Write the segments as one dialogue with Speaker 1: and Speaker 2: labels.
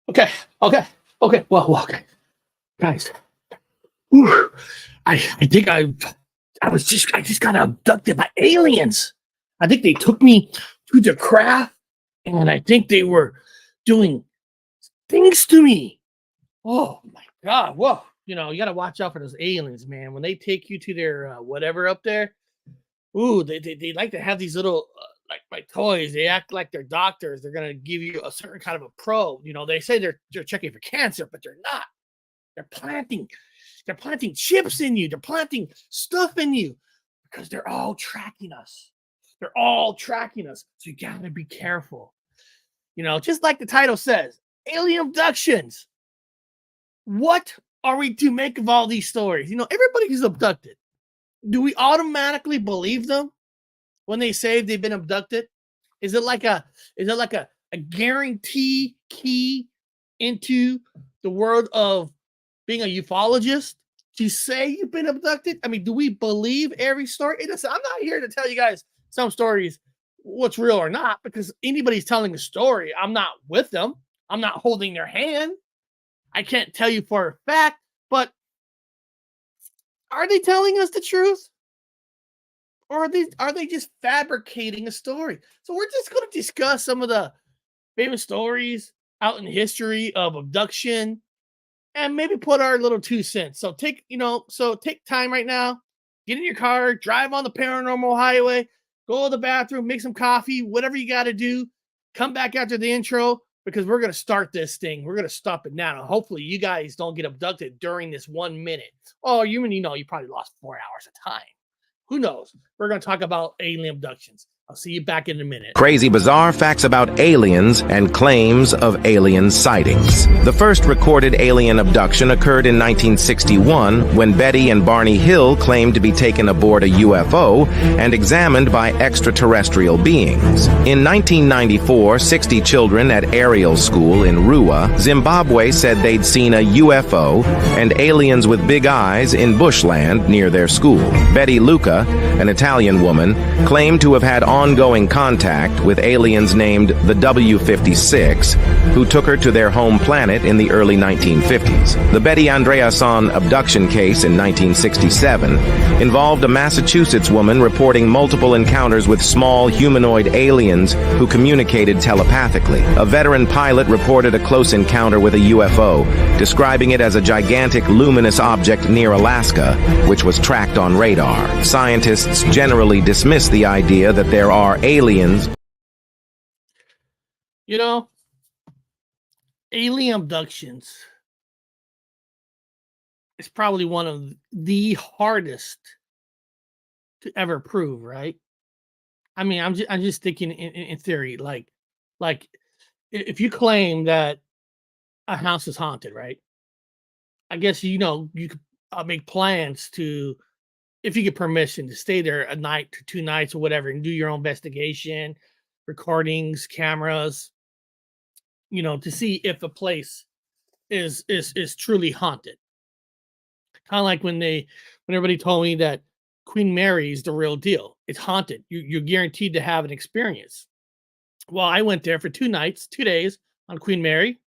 Speaker 1: Okay, okay. Well, okay, guys. Whew, I think I just got abducted by aliens. I think they took me to the craft, and I think they were doing things to me. Oh my god! Whoa! You got to watch out for those aliens, man. When they take you to their whatever up there, ooh, they like to have these little like toys. They act like they're doctors. They're gonna give you a certain kind of a probe. They say they're checking for cancer, but they're not. They're planting chips in you. They're planting stuff in you because they're all tracking us. They're all tracking us. So you gotta be careful. Just like the title says, alien abductions. What are we to make of all these stories? Everybody is abducted. Do we automatically believe them when they say they've been abducted? Is it like a guarantee key into the world of being a ufologist to say you've been abducted? I mean, do we believe every story? I'm not here to tell you guys some stories what's real or not, because anybody's telling a story, I'm not with them. I'm not holding their hand. I can't tell you for a fact, but are they telling us the truth? Or are they just fabricating a story? So we're just going to discuss some of the famous stories out in history of abduction and maybe put our little 2 cents. So take time right now, get in your car, drive on the paranormal highway, go to the bathroom, make some coffee, whatever you got to do. Come back after the intro because we're going to start this thing. We're going to stop it now. And hopefully you guys don't get abducted during this 1 minute. Oh, you probably lost 4 hours of time. Who knows? We're going to talk about alien abductions. I'll see you back in a minute.
Speaker 2: Crazy bizarre facts about aliens and claims of alien sightings. The first recorded alien abduction occurred in 1961 when Betty and Barney Hill claimed to be taken aboard a UFO and examined by extraterrestrial beings. In 1994, 60 children at Ariel School in Rua, Zimbabwe said they'd seen a UFO and aliens with big eyes in bushland near their school. Betty Luca, an Italian woman, claimed to have had ongoing contact with aliens named the W-56, who took her to their home planet in the early 1950s. The Betty Andreasson abduction case in 1967 involved a Massachusetts woman reporting multiple encounters with small humanoid aliens who communicated telepathically. A veteran pilot reported a close encounter with a UFO, describing it as a gigantic luminous object near Alaska, which was tracked on radar. Scientists generally dismiss the idea that there are aliens.
Speaker 1: Alien abductions is probably one of the hardest to ever prove, right? I mean, I'm just thinking in theory, like if you claim that a house is haunted, right? I guess you could make plans to, if you get permission to stay there a night to 2 nights or whatever, and do your own investigation, recordings, cameras, to see if a place is truly haunted. Kind of like when everybody told me that Queen Mary is the real deal. It's haunted. You're guaranteed to have an experience. Well, I went there for 2 nights, 2 days on Queen Mary.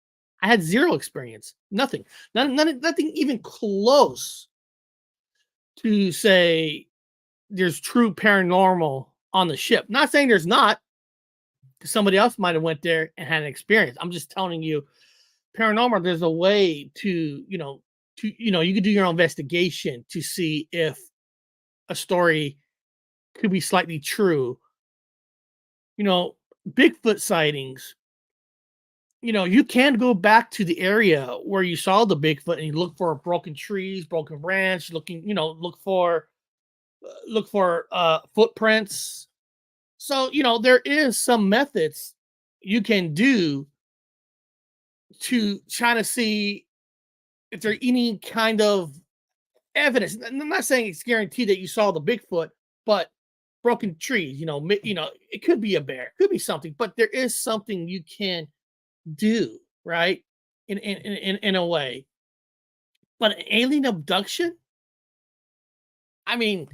Speaker 1: I had zero experience. Nothing. Nothing even close to say there's true paranormal on the ship. Not saying there's not, because somebody else might have went there and had an experience. I'm just telling you, paranormal, there's a way to, you could do your own investigation to see if a story could be slightly true. Bigfoot sightings, you can go back to the area where you saw the Bigfoot and you look for broken trees, broken branch, look for footprints. So, there is some methods you can do to try to see if there's any kind of evidence. And I'm not saying it's guaranteed that you saw the Bigfoot, but broken trees, it could be a bear, it could be something, but there is something you can do, right? In a way. But an alien abduction? I mean,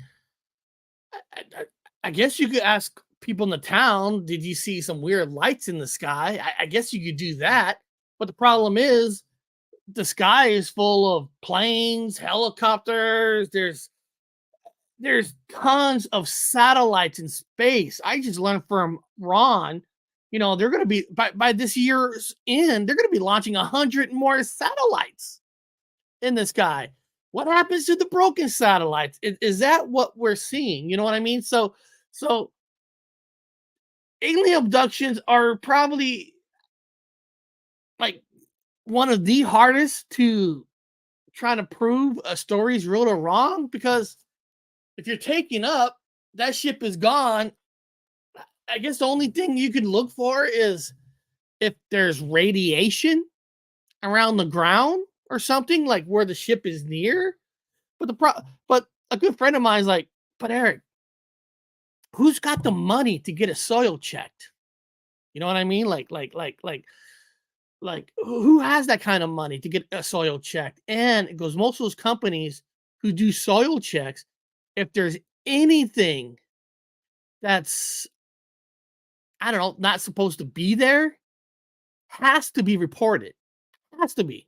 Speaker 1: I guess you could ask people in the town, did you see some weird lights in the sky? I guess you could do that. But the problem is the sky is full of planes, helicopters. There's tons of satellites in space. I just learned from Ron, they're going to be by this year's end, they're going to be launching 100 more satellites in the sky. What happens to the broken satellites? Is that what we're seeing? You know what I mean? So alien abductions are probably like one of the hardest to try to prove a story is real or wrong, because if you're taking up, that ship is gone. I guess the only thing you can look for is if there's radiation around the ground or something, like where the ship is near. But a good friend of mine is like, but Eric, who's got the money to get a soil checked? You know what I mean? Like who has that kind of money to get a soil checked? And it goes, most of those companies who do soil checks, if there's anything that's, I don't know, not supposed to be there, has to be reported. Has to be.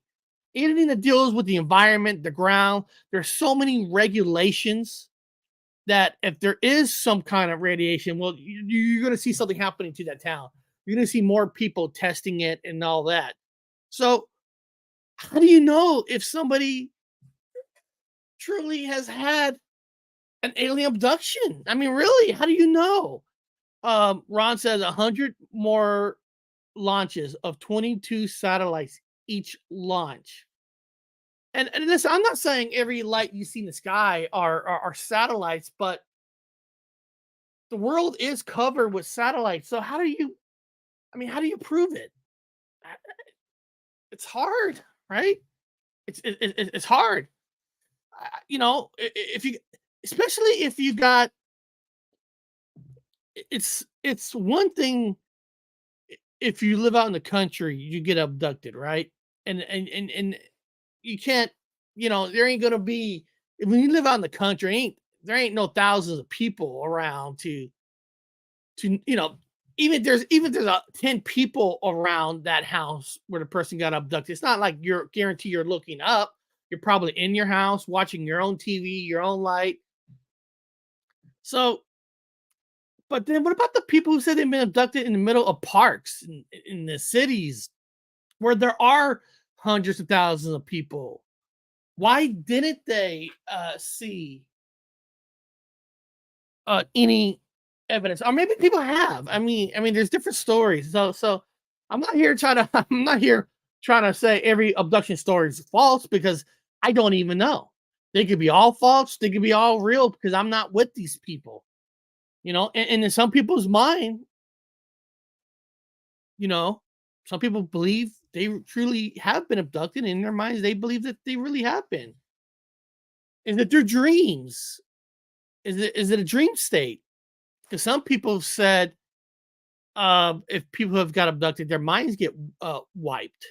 Speaker 1: Anything that deals with the environment, the ground, there's so many regulations that if there is some kind of radiation, well, you're going to see something happening to that town. You're going to see more people testing it and all that. So how do you know if somebody truly has had an alien abduction? I mean, really, how do you know? Ron says 100 more launches of 22 satellites each launch. And listen, I'm not saying every light you see in the sky are satellites, but the world is covered with satellites. So how do you prove it? It's hard, right? It's hard. If you, especially if you got, it's one thing if you live out in the country, you get abducted, right? And you can't, there ain't gonna be, when you live out in the country, there ain't no thousands of people around to even there's 10 people around that house where the person got abducted. It's not like you're guaranteed you're looking up. You're probably in your house watching your own TV, your own light. So, but then what about the people who said they've been abducted in the middle of parks in the cities where there are hundreds of thousands of people? Why didn't they see any evidence? Or maybe people have. I mean, there's different stories. So I'm not here trying to say every abduction story is false, because I don't even know. They could be all false. They could be all real, because I'm not with these people. And in some people's mind, some people believe they truly have been abducted. In their minds, they believe that they really have been. Is it their dreams? Is it a dream state? Because some people said if people have got abducted, their minds get wiped.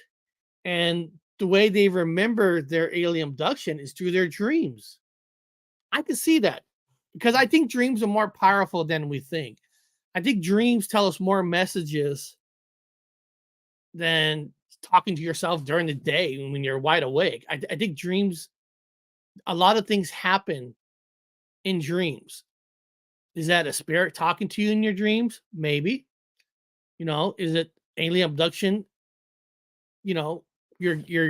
Speaker 1: And the way they remember their alien abduction is through their dreams. I can see that, because I think dreams are more powerful than we think. I think dreams tell us more messages than talking to yourself during the day when you're wide awake. I think dreams, a lot of things happen in dreams. Is that a spirit talking to you in your dreams? Maybe. Is it alien abduction? You're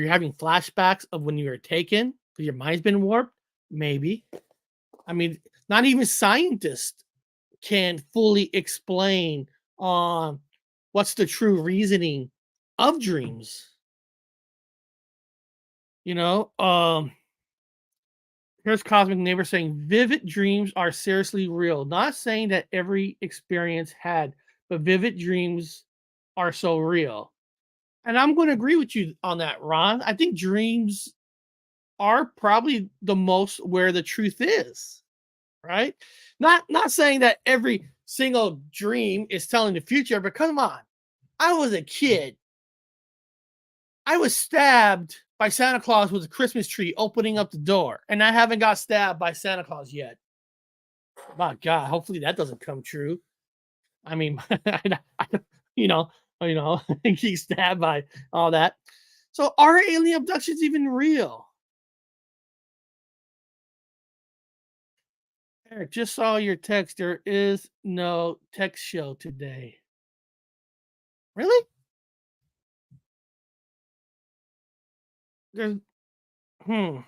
Speaker 1: having flashbacks of when you were taken because your mind's been warped? Maybe. I mean, not even scientists can fully explain on what's the true reasoning of dreams. Here's Cosmic Neighbor saying vivid dreams are seriously real. Not saying that every experience had, but vivid dreams are so real. And I'm going to agree with you on that, Ron. I think dreams are probably the most where the truth is, right? Not saying that every single dream is telling the future, but come on. I was a kid. I was stabbed by Santa Claus with a Christmas tree opening up the door, and I haven't got stabbed by Santa Claus yet. My God, hopefully that doesn't come true. I mean, you know, getting stabbed by all that. So are alien abductions even real? Eric, just saw your text. There is no text show today. Really? There's hmm.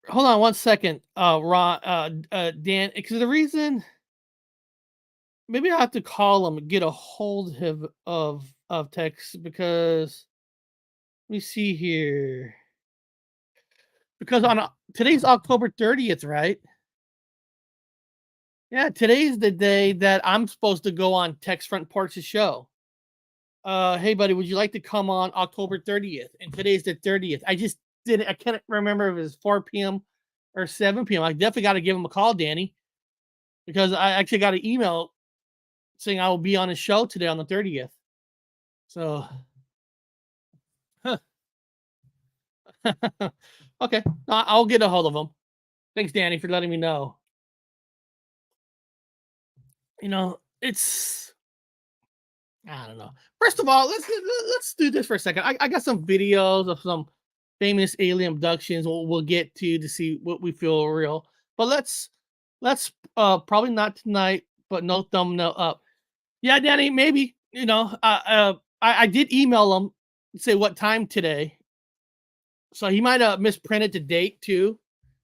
Speaker 1: Hold on one second, Ron, Dan, because the reason maybe I have to call him and get a hold of text because let me see here. Because on today's October 30th, right? Yeah, today's the day that I'm supposed to go on Text Front Porch's show. Hey buddy, would you like to come on October 30th? And today's the 30th. I can't remember if it was 4 p.m. or 7 p.m. I definitely got to give him a call, Danny, because I actually got an email saying I will be on his show today on the 30th. So okay, I'll get a hold of him. Thanks, Danny, for letting me know. You know, it's I don't know. First of all, let's do this for a second. I got some videos of some famous alien abductions. We'll get to see what we feel real. But let's probably not tonight, but no thumbnail up. Yeah, Danny, maybe I did email him say what time today, so he might have misprinted the date too.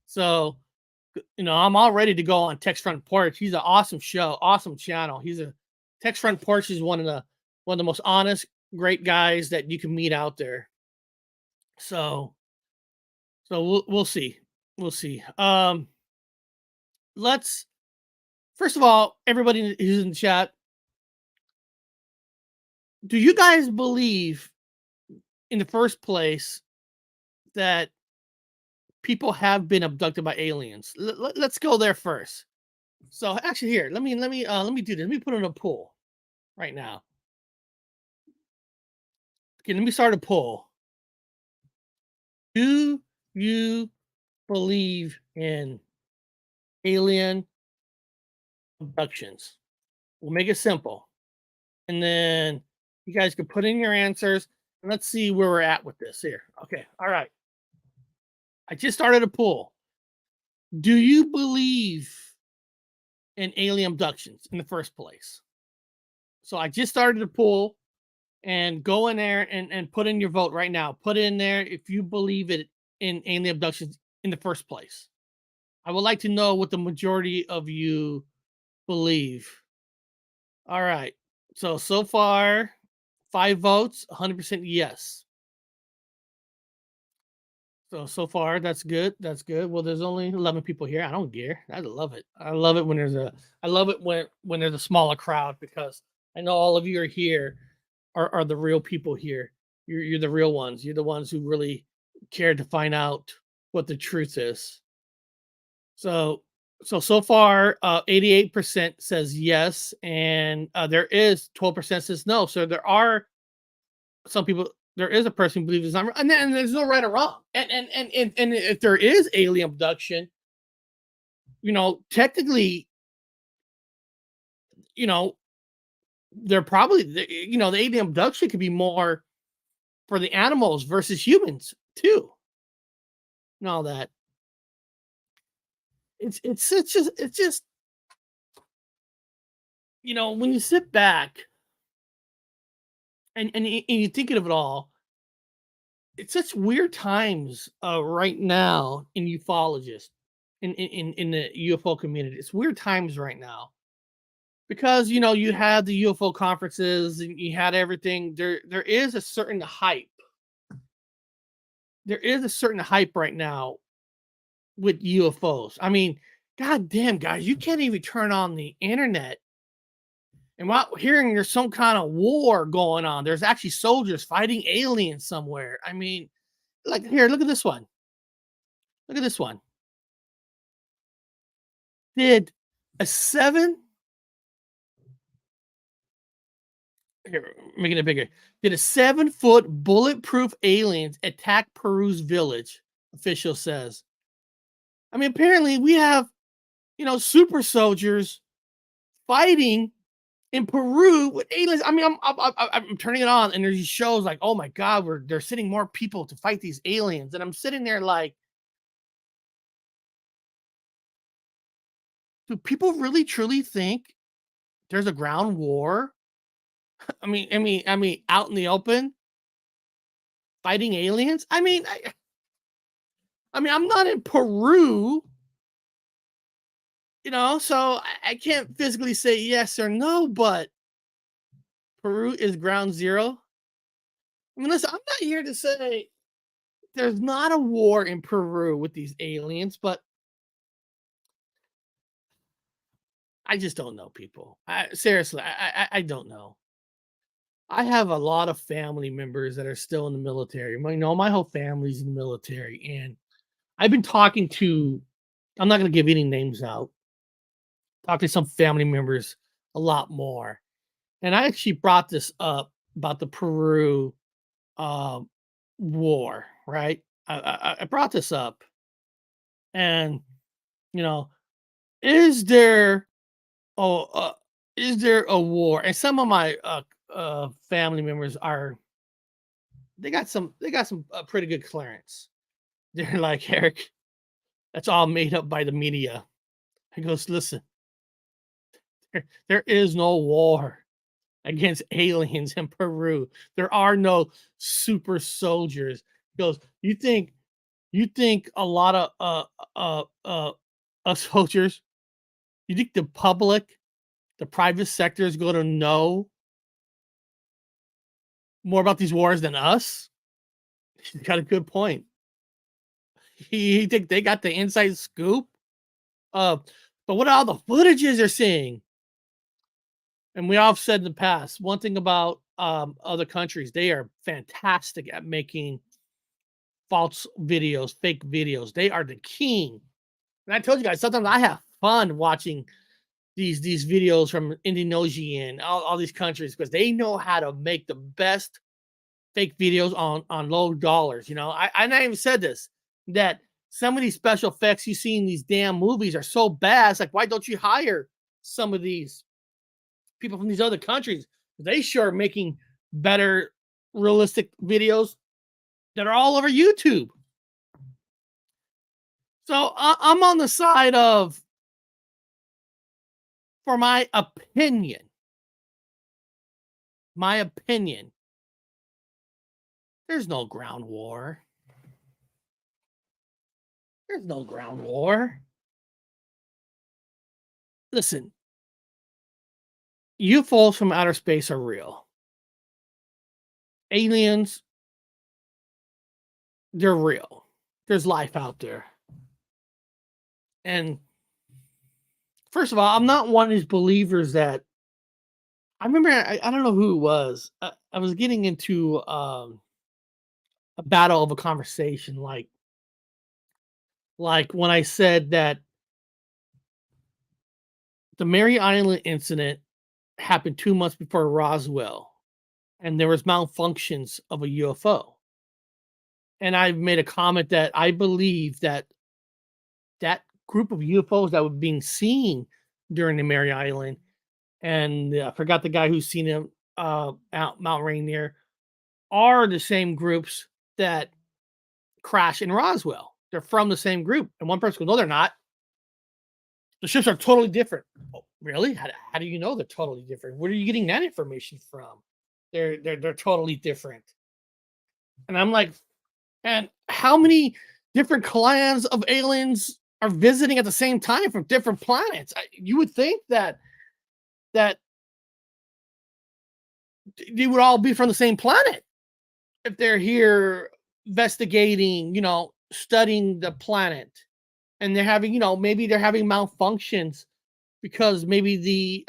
Speaker 1: So I'm all ready to go on Text Front Porch. He's an awesome show, awesome channel. He's a Text Front Porch is one of the most honest, great guys that you can meet out there. So we'll see. We'll see. Let's first of all, everybody who's in the chat, do you guys believe in the first place that people have been abducted by aliens? Let's go there first. So actually, here, let me do this. Let me put in a poll right now. Okay, let me start a poll. Do you believe in alien abductions? We'll make it simple, and then you guys can put in your answers. And let's see where we're at with this here. Okay, all right. I just started a poll. Do you believe in alien abductions in the first place? So I just started a poll, and go in there and put in your vote right now. Put in there if you believe it in alien abductions in the first place. I would like to know what the majority of you believe. All right. So far, 5 votes, 100% yes. So far, that's good. That's good. Well, there's only 11 people here. I don't care. I love it. I love it when there's a smaller crowd, because I know all of you are here are the real people here. You're the real ones. You're the ones who really care to find out what the truth is. So far, 88% says yes, and there is 12% says no. So there are some people. There is a person who believes it's not, and there's no right or wrong. And if there is alien abduction, technically, they're probably the alien abduction could be more for the animals versus humans too, and all that. It's just when you sit back and you're thinking of it all, it's such weird times right now in ufologists, in the UFO community. It's weird times right now because you had the UFO conferences and you had everything. There is a certain hype. There is a certain hype right now with UFOs. I mean, god damn, guys, you can't even turn on the internet and without hearing there's some kind of war going on. There's actually soldiers fighting aliens somewhere. I mean, like, here, look at this one. Look at this one. Did a 7 here, making it bigger. Did a 7-foot bulletproof aliens attack Peru's village? Official says. I mean, apparently we have, super soldiers fighting in Peru with aliens. I mean, I'm turning it on, and there's these shows like, oh my god, they're sending more people to fight these aliens, and I'm sitting there like, do people really truly think there's a ground war? Out in the open fighting aliens. I'm not in Peru, so I can't physically say yes or no, but Peru is ground zero. I mean, listen, I'm not here to say there's not a war in Peru with these aliens, but I just don't know, people. Seriously, I don't know. I have a lot of family members that are still in the military. My whole family's in the military, and I've been talking to. I'm not going to give any names out. Talk to some family members a lot more, and I actually brought this up about the Peru uh, war. Right? I brought this up, and you know, is there oh is there a war? And some of my family members are they got some pretty good clearance. They're like, Eric, that's all made up by the media. He goes, listen, there is no war against aliens in Peru. There are no super soldiers. He goes, you think a lot of soldiers, you think the public, the private sector is going to know more about these wars than us? He's got a good point. He think they got the inside scoop? Uh, but what are all the footages they're seeing? And we all have said in the past, one thing about other countries, they are fantastic at making false videos, fake videos. They are the king. And I told you guys, sometimes I have fun watching these videos from Indonesia and all these countries because they know how to make the best fake videos on low dollars. I even said this, that some of these special effects you see in these damn movies are so bad. It's like, why don't you hire some of these people from these other countries? They sure are making better realistic videos that are all over YouTube. So I'm on the side of, for my opinion, there's no ground war. There's no ground war. Listen, UFOs from outer space are real. Aliens, they're real. There's life out there. And first of all, I'm not one of these believers that I remember. I don't know who it was. I was getting into a battle of a conversation, like when I said that the Mary Island incident happened 2 months before Roswell, and there was malfunctions of a UFO. And I made a comment that I believe that group of UFOs that were being seen during the Mary Island, and I forgot the guy who's seen him out Mount Rainier, are the same groups that crash in Roswell. They're from the same group. And one person goes, no, they're not. The ships are totally different. Oh, really? How do you know they're totally different? Where are you getting that information from? They're totally different. And I'm like, and how many different clans of aliens are visiting at the same time from different planets? You would think that they would all be from the same planet if they're here investigating, studying the planet, and they're having, maybe they're having malfunctions because maybe the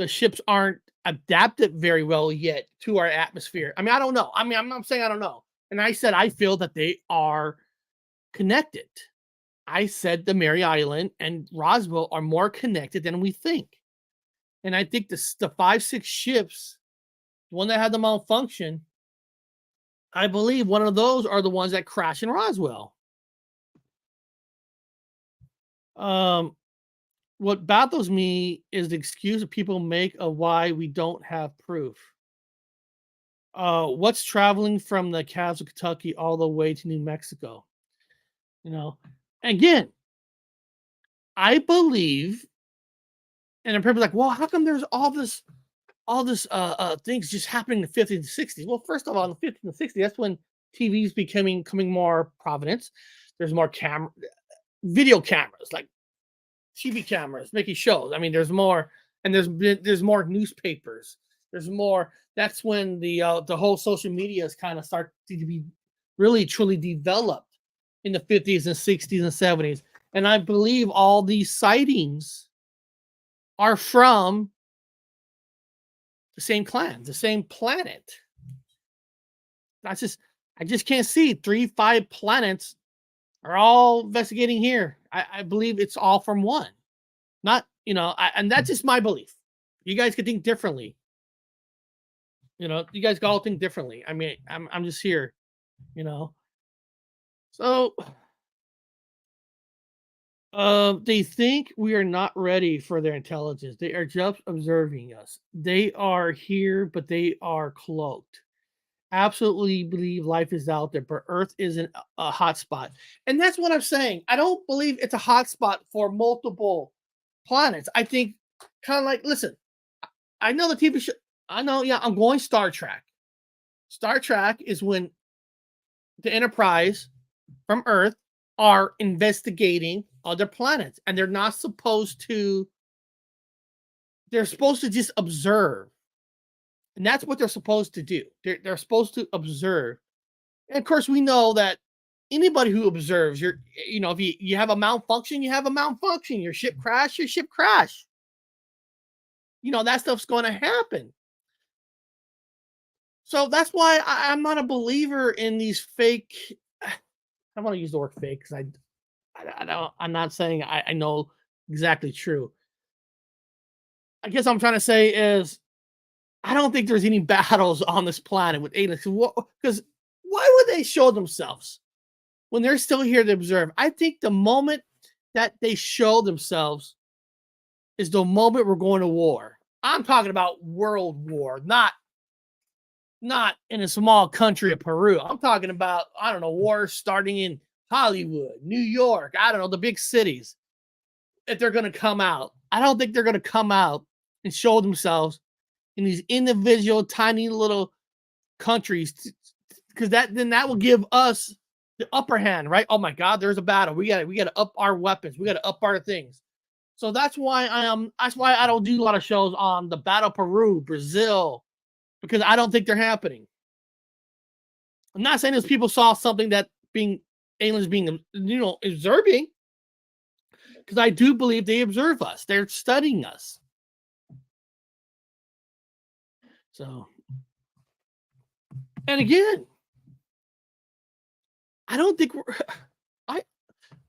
Speaker 1: ships aren't adapted very well yet to our atmosphere. I don't know. I'm not saying I don't know. And I said I feel that they are connected. I said the Mary Island and Roswell are more connected than we think. And I think the 5-6 ships, the one that had the malfunction, I believe one of those are the ones that crashed in Roswell. what baffles me is the excuse that people make of why we don't have proof. What's traveling from the cows of Kentucky all the way to New Mexico? You know, again, I believe, and then people are like, well, how come there's all this things just happening in the 50s and 60s? Well, first of all, in the 50s and 60s, that's when TV's becoming more prominent. There's more video cameras, like TV cameras making shows. I mean, there's more, and there's more newspapers. There's more. That's when the whole social media is kind of start to be really truly developed in the 50s and 60s and 70s. And I believe all these sightings are from the same clan, the same planet. I just can't see 3-5 planets are all investigating here. I believe it's all from one. Not, and that's just my belief. You guys could think differently. You guys all think differently. I mean, I'm just here, So they think we are not ready for their intelligence. They are just observing us. They are here, but they are cloaked. Absolutely believe life is out there, but Earth isn't a hot spot. And that's what I'm saying. I don't believe it's a hot spot for multiple planets. I think kind of like, listen, I know the TV show. I know, yeah, I'm going Star Trek. Star Trek is when the Enterprise from Earth are investigating other planets, and they're supposed to just observe. And that's what they're supposed to do. They're supposed to observe. And of course, we know that anybody who observes, if you have a malfunction, you have a malfunction. Your ship crash, that stuff's going to happen. So that's why I'm not a believer in these fake. I don't want to use the word fake because I'm not saying I know exactly true. I guess I'm trying to say is I don't think there's any battles on this planet with aliens. Because why would they show themselves when they're still here to observe? I think the moment that they show themselves is the moment we're going to war. I'm talking about world war, not in a small country of Peru. I'm talking about, I don't know, wars starting in Hollywood, New York, I don't know, the big cities. If they're going to come out, I don't think they're going to come out and show themselves in these individual tiny little countries, because that will give us the upper hand, right? Oh my God, there's a battle. We got to up our weapons. We got to up our things. So that's why I don't do a lot of shows on the Battle of Peru, Brazil, because I don't think they're happening. I'm not saying those people saw something that aliens being observing, because I do believe they observe us. They're studying us. So, and again, I don't think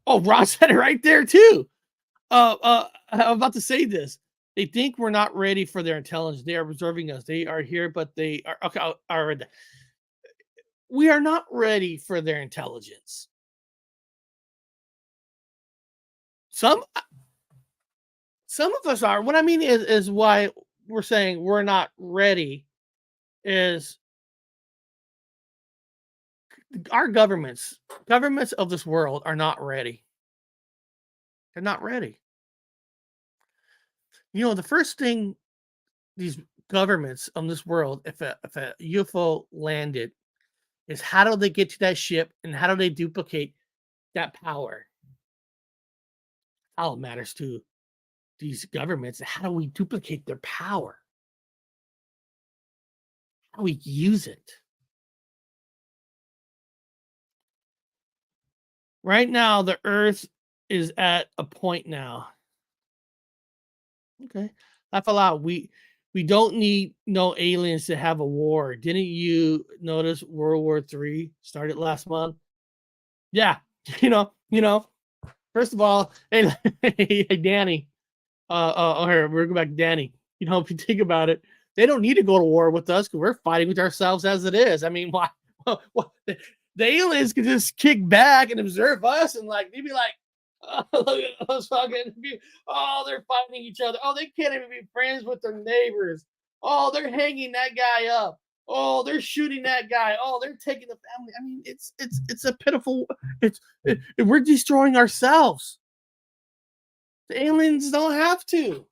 Speaker 1: Ross said it right there too. I'm about to say this. They think we're not ready for their intelligence. They are observing us. They are here, but they are okay. I read that. We are not ready for their intelligence. Some of us are. What I mean is why we're saying we're not ready is our governments of this world are not ready. They're not ready. The first thing these governments on this world, if a UFO landed, is how do they get to that ship and how do they duplicate that power? All it matters to these governments. How do we duplicate their power? How do we use it? Right now, the Earth is at a point now. Okay, laugh aloud. We don't need no aliens to have a war. Didn't you notice World War III started last month? Yeah, First of all, hey Danny. We're going back to Danny. If you think about it, they don't need to go to war with us because we're fighting with ourselves as it is. I mean, why? The aliens could just kick back and observe us, and they'd be like, Look at those fucking oh, they're fighting each other. Oh, they can't even be friends with their neighbors. Oh, they're hanging that guy up. Oh, they're shooting that guy. Oh, they're taking the family. I mean, it's a pitiful. We're destroying ourselves. The aliens don't have to.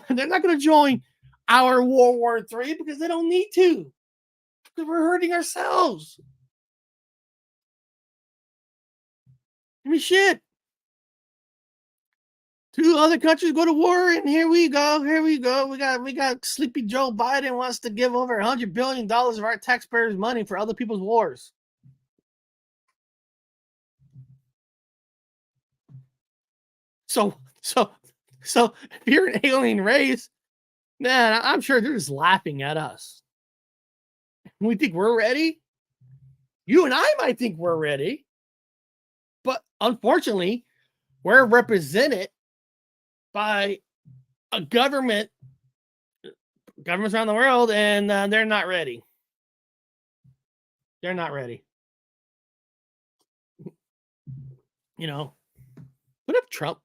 Speaker 1: They're not going to join our World War III because they don't need to. Because we're hurting ourselves. I mean, shit. 2 other countries go to war, and here we go. Here we go. We got Sleepy Joe Biden wants to give over $100 billion of our taxpayers' money for other people's wars. So if you're an alien race, man, I'm sure they're just laughing at us. We think we're ready. You and I might think we're ready, but unfortunately, we're represented by a governments around the world, and they're not ready. They're not ready. You know, what if Trump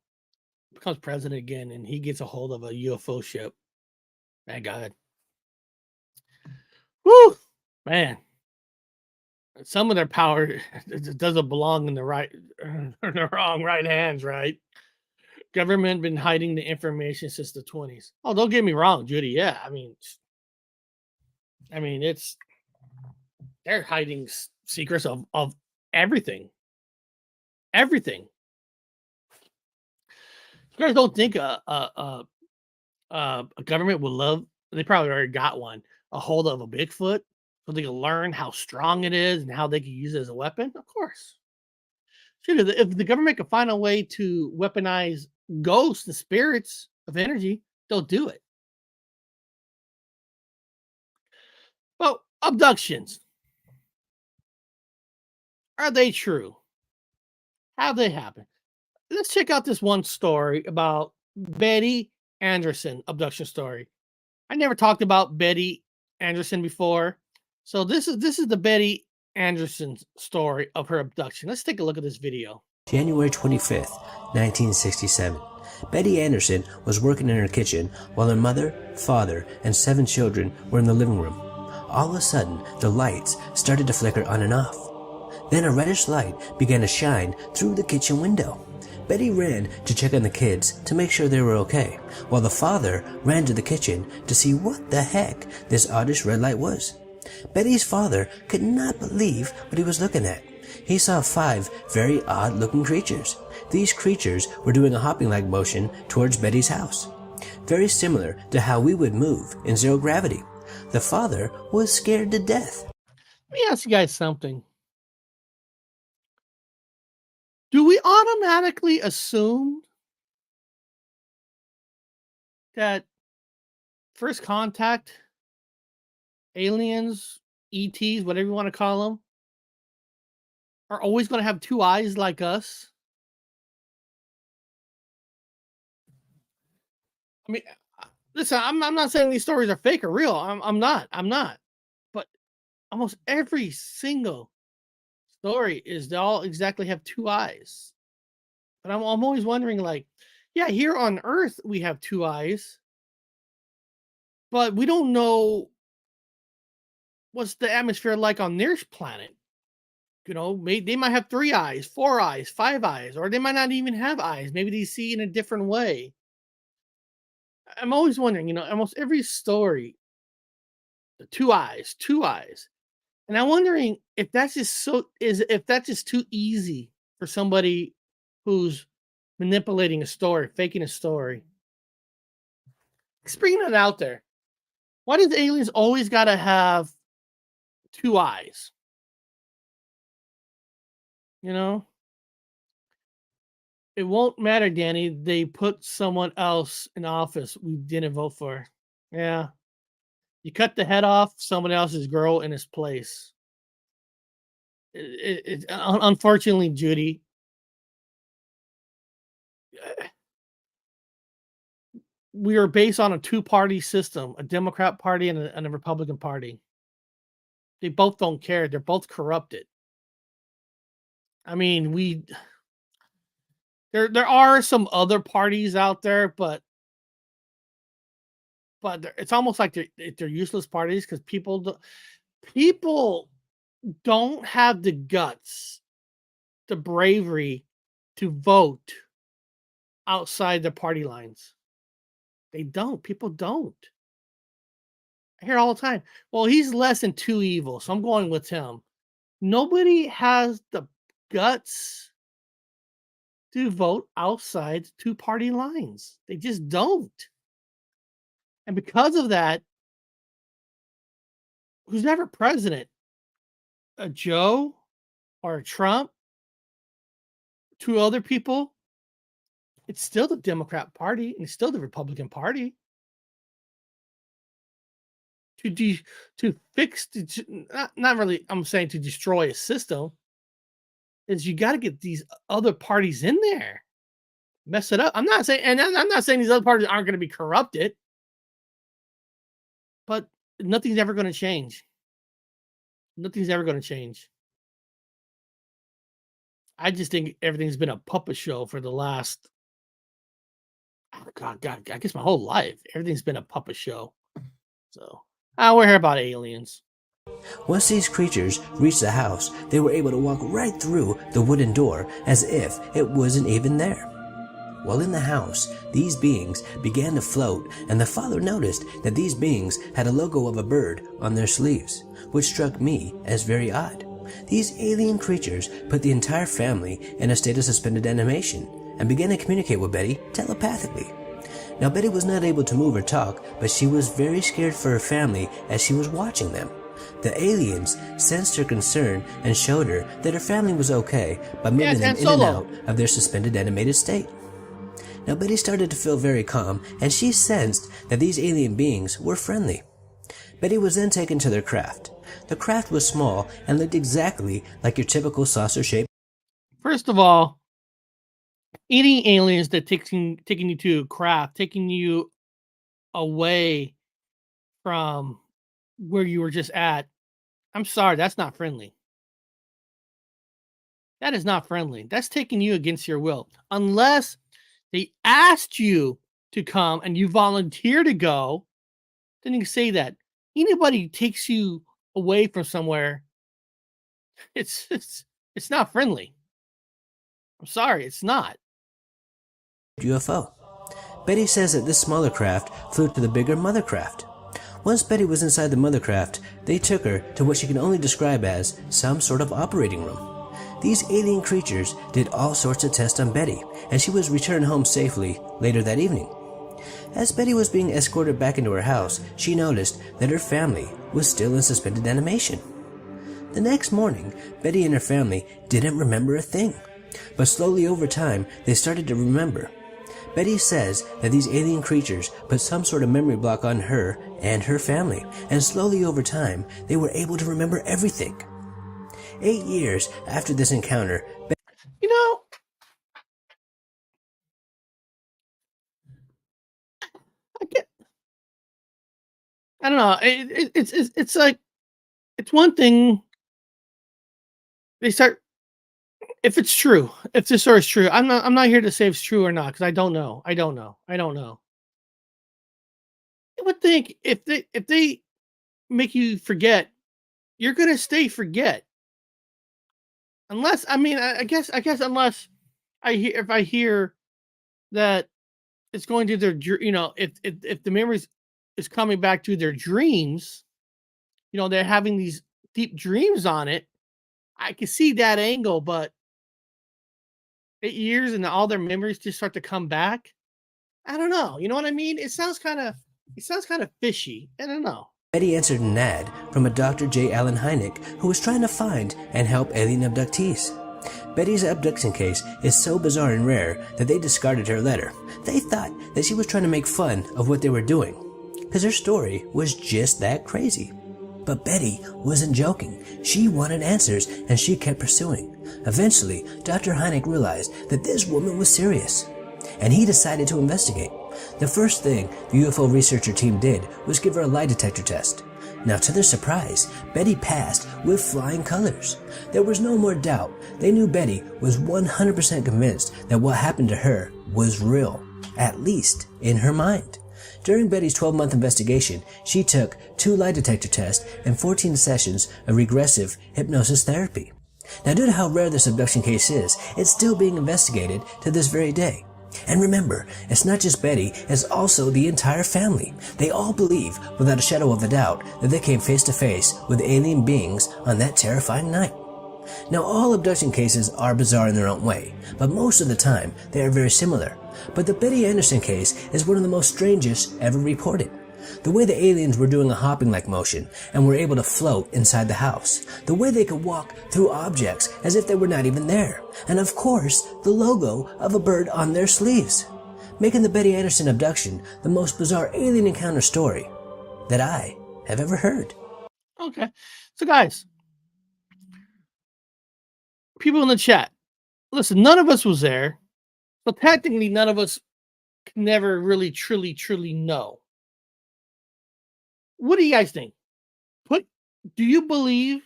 Speaker 1: becomes president again and he gets a hold of a UFO ship? My God. Woo, man. Some of their power doesn't belong in the right or the wrong right hands, right? Government been hiding the information since the 20s. Oh, don't get me wrong, Judy. Yeah, I mean, they're hiding secrets of everything. Everything. You guys don't think a government would love? They probably already got one. A hold of a Bigfoot, so they can learn how strong it is and how they can use it as a weapon. Of course. Shit, if the government could find a way to weaponize ghosts and spirits of energy, they'll do it. Well, abductions. Are they true? How they happen? Let's check out this one story about Betty Andreasson abduction story. I never talked about Betty Andreasson before. So this is the Betty Andreasson story of her abduction. Let's take a look at this video.
Speaker 3: January 25th, 1967. Betty Andreasson was working in her kitchen while her mother, father, and 7 children were in the living room. All of a sudden, the lights started to flicker on and off. Then a reddish light began to shine through the kitchen window. Betty ran to check on the kids to make sure they were okay, while the father ran to the kitchen to see what the heck this oddish red light was. Betty's father could not believe what he was looking at. He saw 5 very odd-looking creatures. These creatures were doing a hopping-like motion towards Betty's house, very similar to how we would move in zero gravity. The father was scared to death.
Speaker 1: Let me ask you guys something. Do we automatically assume that first contact, aliens, ETs, whatever you want to call them, are always going to have 2 eyes like us? I mean, listen, I'm not saying these stories are fake or real. I'm not. But almost every single story is they all exactly have 2 eyes. But I'm always wondering, like, yeah, here on Earth we have 2 eyes, but we don't know what's the atmosphere like on their planet. You know, they might have 3 eyes, 4 eyes, 5 eyes, or they might not even have eyes. Maybe they see in a different way. I'm always wondering, you know, almost every story, the 2 eyes, 2 eyes. And I'm wondering if that's just if that's just too easy for somebody who's manipulating a story, faking a story. Just bringing it out there. Why does aliens always got to have 2 eyes? You know? It won't matter, Danny. They put someone else in office we didn't vote for. Yeah. You cut the head off someone else's girl in his place. Unfortunately, Judy, we are based on a 2-party system, a Democrat Party and a Republican Party. They both don't care. They're both corrupted. I mean, There are some other parties out there, but it's almost like they're useless parties because people don't have the guts, the bravery to vote outside the party lines. They don't. People don't. I hear all the time. Well, he's less than two evil, so I'm going with him. Nobody has the guts to vote outside two party lines. They just don't. And because of that, who's ever president, a Joe or a Trump, two other people, it's still the Democrat Party and it's still the Republican Party. To fix, not really, I'm saying to destroy a system, is you got to get these other parties in there, mess it up. I'm not saying these other parties aren't going to be corrupted, but nothing's ever going to change. Nothing's ever going to change. I just think everything's been a puppet show for the last, God, I guess my whole life. Everything's been a puppet show. So, we're here about aliens.
Speaker 3: Once these creatures reached the house, they were able to walk right through the wooden door as if it wasn't even there. While in the house, these beings began to float, and the father noticed that these beings had a logo of a bird on their sleeves, which struck me as very odd. These alien creatures put the entire family in a state of suspended animation and began to communicate with Betty telepathically. Now, Betty was not able to move or talk, but she was very scared for her family as she was watching them. The aliens sensed her concern and showed her that her family was okay by moving them in and out of their suspended animated state. Now, Betty started to feel very calm, and she sensed that these alien beings were friendly. Betty was then taken to their craft. The craft was small and looked exactly like your typical saucer-shaped.
Speaker 1: First of all, any aliens that taking you to a craft, taking you away from where you were just at, I'm sorry, that's not friendly. That is not friendly. That's taking you against your will. Unless they asked you to come and you volunteer to go, then you can say that. Anybody takes you away from somewhere, it's not friendly. I'm sorry, it's not.
Speaker 3: UFO. Betty says that this smaller craft flew to the bigger mother craft. Once Betty was inside the mother craft, they took her to what she can only describe as some sort of operating room. These alien creatures did all sorts of tests on Betty, and she was returned home safely later that evening. As Betty was being escorted back into her house, she noticed that her family was still in suspended animation. The next morning, Betty and her family didn't remember a thing, but slowly over time, they started to remember. Betty says that these alien creatures put some sort of memory block on her and her family, and slowly over time, they were able to remember everything. 8 years after this encounter,
Speaker 1: you know, I don't know. It's like, it's one thing. They start, if it's true, if this story is true, I'm not here to say if it's true or not, because I don't know. I would think if they make you forget, you're gonna forget. Unless, I guess unless if I hear that it's going to their, if the memories is coming back to their dreams, they're having these deep dreams on it. I can see that angle, but 8 years and all their memories just start to come back. I don't know. You know what I mean? It sounds kind of fishy. I don't know.
Speaker 3: Betty answered an ad from a Dr. J. Allen Hynek who was trying to find and help alien abductees. Betty's abduction case is so bizarre and rare that they discarded her letter. They thought that she was trying to make fun of what they were doing, because her story was just that crazy. But Betty wasn't joking. She wanted answers, and she kept pursuing. Eventually, Dr. Hynek realized that this woman was serious, and he decided to investigate. The first thing the UFO researcher team did was give her a lie detector test. Now, to their surprise, Betty passed with flying colors. There was no more doubt. They knew Betty was 100% convinced that what happened to her was real, at least in her mind. During Betty's 12-month investigation, she took 2 lie detector tests and 14 sessions of regressive hypnosis therapy. Now, due to how rare this abduction case is, it's still being investigated to this very day. And remember, it's not just Betty, it's also the entire family. They all believe, without a shadow of a doubt, that they came face to face with alien beings on that terrifying night. Now, all abduction cases are bizarre in their own way, but most of the time, they are very similar. But the Betty Andreasson case is one of the most strangest ever reported. The way the aliens were doing a hopping-like motion and were able to float inside the house. The way they could walk through objects as if they were not even there. And of course, the logo of a bird on their sleeves. Making the Betty Andreasson abduction the most bizarre alien encounter story that I have ever heard.
Speaker 1: Okay. So guys, people in the chat, listen, none of us was there. So technically none of us can never really truly know. What do you guys think? Do you believe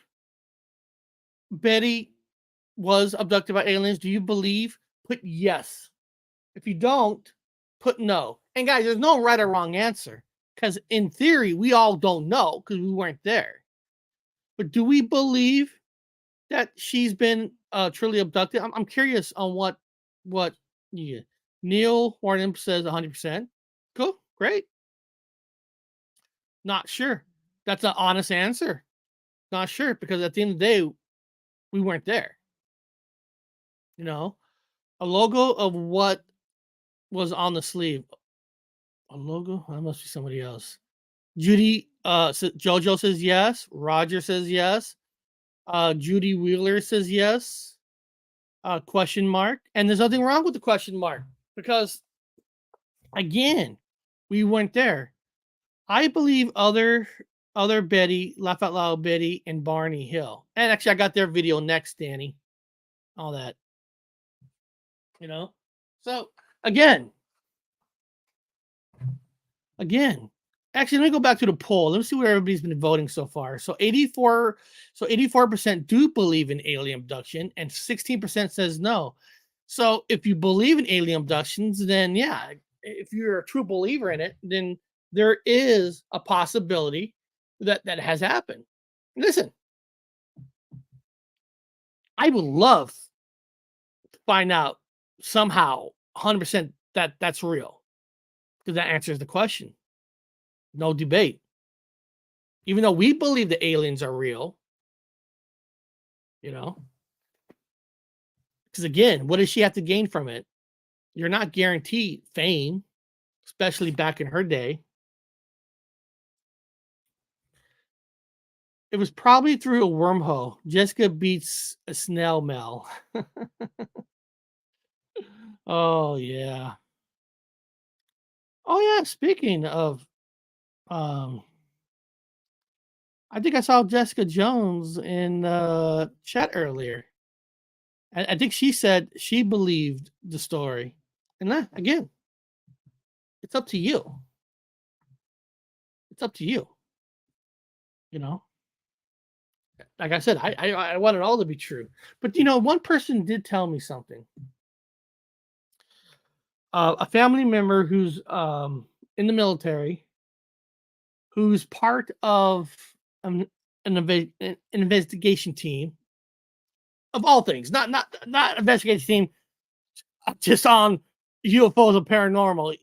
Speaker 1: Betty was abducted by aliens? Do you believe? Put yes. If you don't, put no. And guys, there's no right or wrong answer. Because in theory, we all don't know because we weren't there. But do we believe that she's been truly abducted? I'm curious on what yeah. Neil Warren says 100%. Cool, great. Not sure. That's an honest answer. Not sure, because at the end of the day, we weren't there. You know, a logo of what was on the sleeve. A logo? That must be somebody else. Judy, Jojo says yes. Roger says yes. Judy Wheeler says yes. Question mark. And there's nothing wrong with the question mark, because again, we weren't there. I believe other Betty, Laugh Out Loud Betty, and Barney Hill. And actually, I got their video next, Danny. All that. You know? So, again. Actually, let me go back to the poll. Let me see where everybody's been voting so far. So 84% do believe in alien abduction, and 16% says no. So if you believe in alien abductions, then yeah, if you're a true believer in it, then there is a possibility that has happened. Listen, I would love to find out somehow 100% that that's real, because that answers the question. No debate. Even though we believe the aliens are real, you know, because again, what does she have to gain from it? You're not guaranteed fame, especially back in her day. It was probably through a wormhole. Jessica beats a snail mail. Oh yeah. Oh yeah. Speaking of, I think I saw Jessica Jones in chat earlier. I think she said she believed the story. And that, again, it's up to you. It's up to you. You know? Like I said, I want it all to be true. But, you know, one person did tell me something. A family member who's in the military, who's part of an investigation team, of all things, not investigation team just on UFOs and paranormal.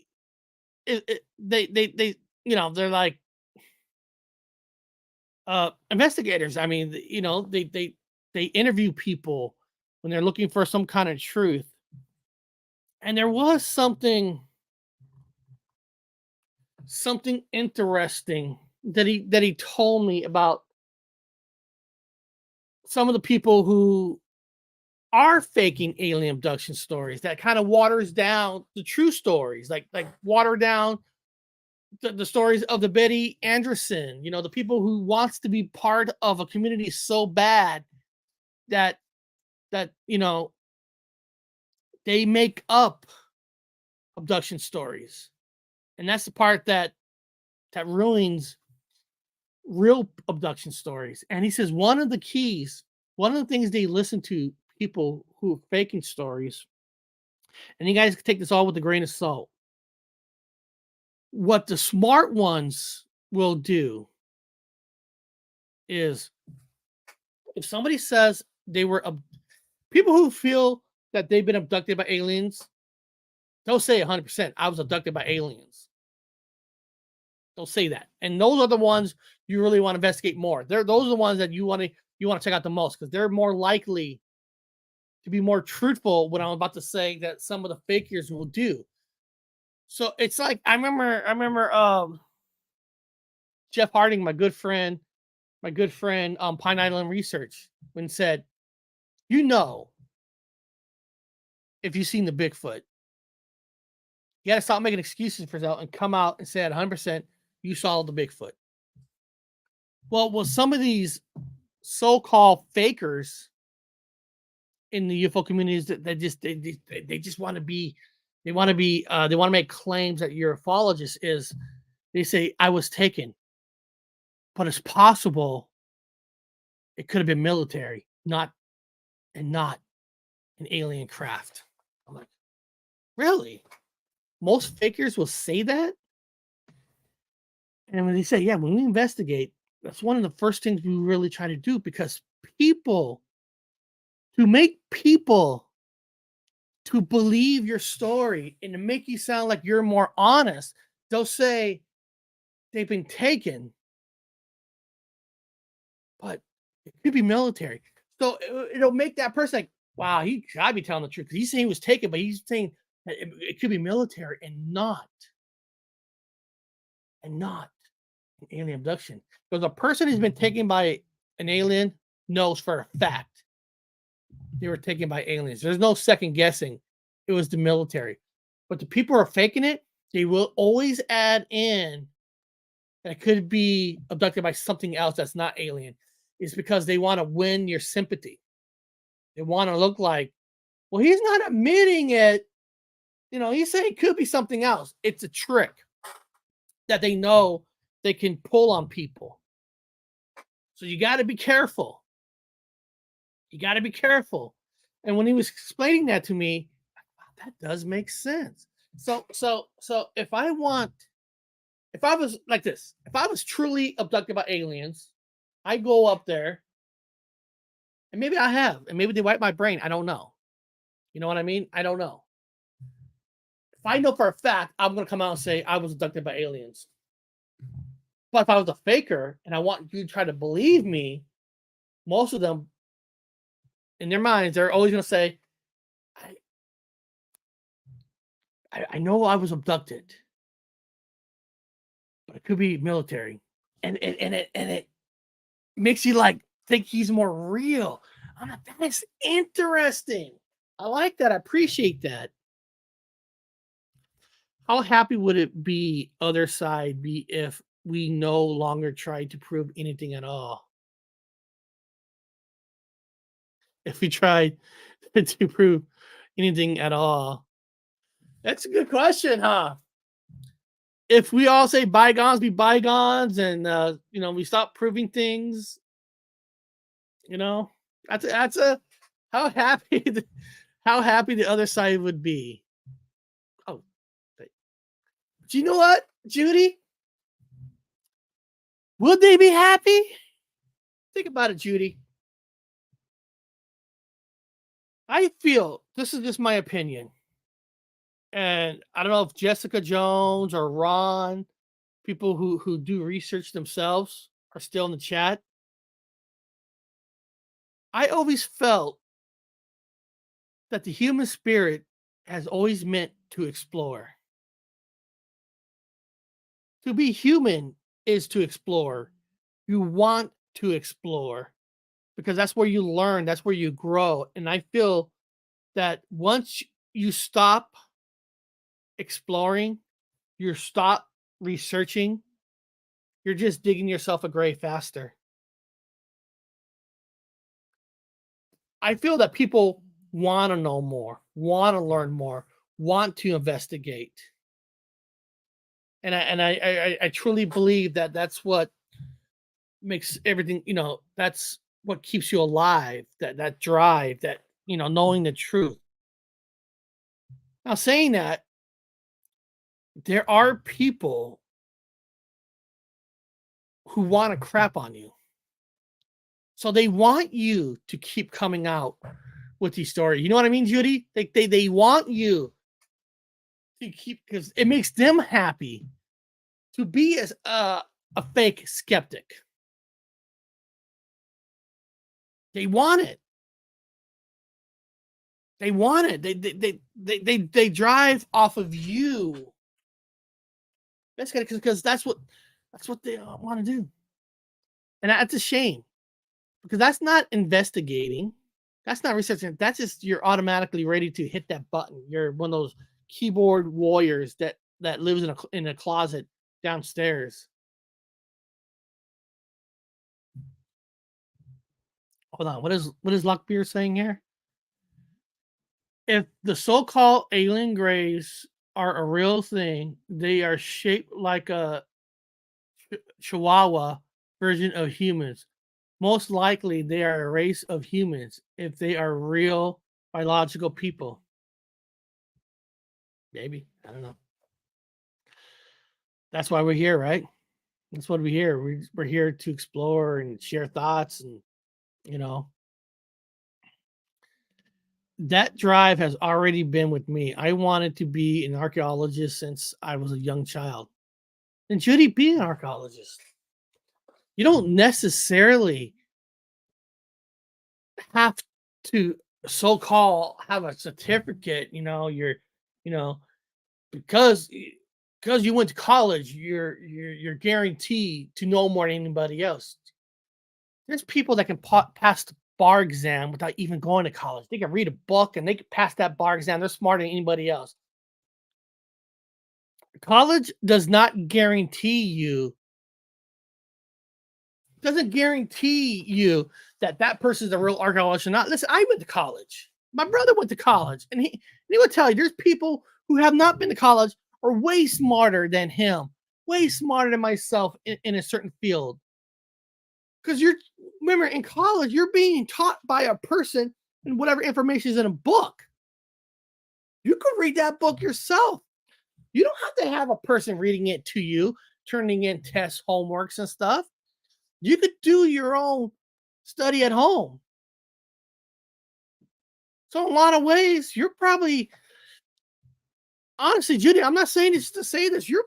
Speaker 1: They you know, they're like investigators. I mean, you know, they interview people when they're looking for some kind of truth. And there was something interesting that he told me about some of the people who are faking alien abduction stories, that kind of waters down the true stories, like water down the stories of the Betty Andreasson, you know, the people who wants to be part of a community so bad that you know, they make up abduction stories. And that's the part that ruins real abduction stories. And he says one of the keys, one of the things they listen to people who are faking stories, and you guys can take this all with a grain of salt. What the smart ones will do is if somebody says they were people who feel that they've been abducted by aliens, they'll say 100%, I was abducted by aliens. They'll say that. And those are the ones you really want to investigate more. Those are the ones that you want to check out the most, because they're more likely to be more truthful what I'm about to say that some of the fakers will do. So it's like I remember Jeff Harding, my good friend, Pine Island Research, when said, you know, if you've seen the Bigfoot, you got to stop making excuses for yourself and come out and say at 100% you saw the Bigfoot. Well, some of these so-called fakers in the UFO communities that they just want to be, they want to make claims that you're ufologists is, they say I was taken, but it's possible it could have been military, not an alien craft. I'm like, really? Most fakers will say that? And when they say, yeah, when we investigate, that's one of the first things we really try to do, because to make people to believe your story and to make you sound like you're more honest, they'll say they've been taken, but it could be military. So it'll make that person like, wow, he gotta be telling the truth. He's saying he was taken, but he's saying that it could be military and not an alien abduction. Because a person who's been taken by an alien knows for a fact they were taken by aliens. There's no second guessing. It was the military. But the people who are faking it, they will always add in that it could be abducted by something else that's not alien. It's because they want to win your sympathy. They want to look like, well, he's not admitting it. You know, he's saying it could be something else. It's a trick that they know they can pull on people. So you got to be careful. You got to be careful. And when he was explaining that to me, that does make sense. So if I was like this, if I was truly abducted by aliens, I go up there, and maybe I have, and maybe they wipe my brain. I don't know. You know what I mean? I don't know. If I know for a fact, I'm going to come out and say I was abducted by aliens. But if I was a faker and I want you to try to believe me, most of them, in their minds, they're always going to say, I know I was abducted, but it could be military. And it makes you like think he's more real. I'm like, that is interesting. I like that. I appreciate that. How happy would it be, other side, be if we no longer tried to prove anything at all? If we tried to prove anything at all? That's a good question, huh? If we all say bygones be bygones, and we stop proving things, that's a how happy the other side would be. Oh, do you know what, Judy? Would they be happy? Think about it, Judy. I feel, this is just my opinion, and I don't know if Jessica Jones or Ron, people who do research themselves, are still in the chat. I always felt that the human spirit has always meant to explore. To be human is to explore. You want to explore because that's where you learn, that's where you grow. And I feel that once you stop exploring, you stop researching, you're just digging yourself a grave faster. I feel that people want to know more, want to learn more, want to investigate. And I truly believe that that's what makes everything, that's what keeps you alive, that drive, that, knowing the truth. Now, saying that, there are people who want to crap on you. So they want you to keep coming out with these stories. You know what I mean, Judy? They want you to keep, because it makes them happy to be as a fake skeptic. They want it. They want it. They drive off of you. That's because that's what they want to do, and that's a shame, because that's not investigating, that's not researching. That's just you're automatically ready to hit that button. You're one of those keyboard warriors that lives in a closet downstairs. Hold on, what is Lockbeer saying here? If the so-called alien grays are a real thing, they are shaped like a Chihuahua version of humans. Most likely, they are a race of humans if they are real biological people. Maybe. I don't know. That's why we're here, right? That's what we're here. We're here to explore and share thoughts, and that drive has already been with me. I wanted to be an archaeologist since I was a young child. And Judy, be an archaeologist. You don't necessarily have to so-called have a certificate, because you went to college, you're guaranteed to know more than anybody else. There's people that can pass the bar exam without even going to college. They can read a book and they can pass that bar exam. They're smarter than anybody else. College does not guarantee you, doesn't guarantee you that person's a real archaeologist or not. Listen, I went to college. My brother went to college, and he would tell you there's people who have not been to college are way smarter than him, way smarter than myself in a certain field. Because remember, in college, you're being taught by a person, and whatever information is in a book. You could read that book yourself. You don't have to have a person reading it to you, turning in tests, homeworks, and stuff. You could do your own study at home. So in a lot of ways, you're probably, honestly, Judy, I'm not saying this to say this. You're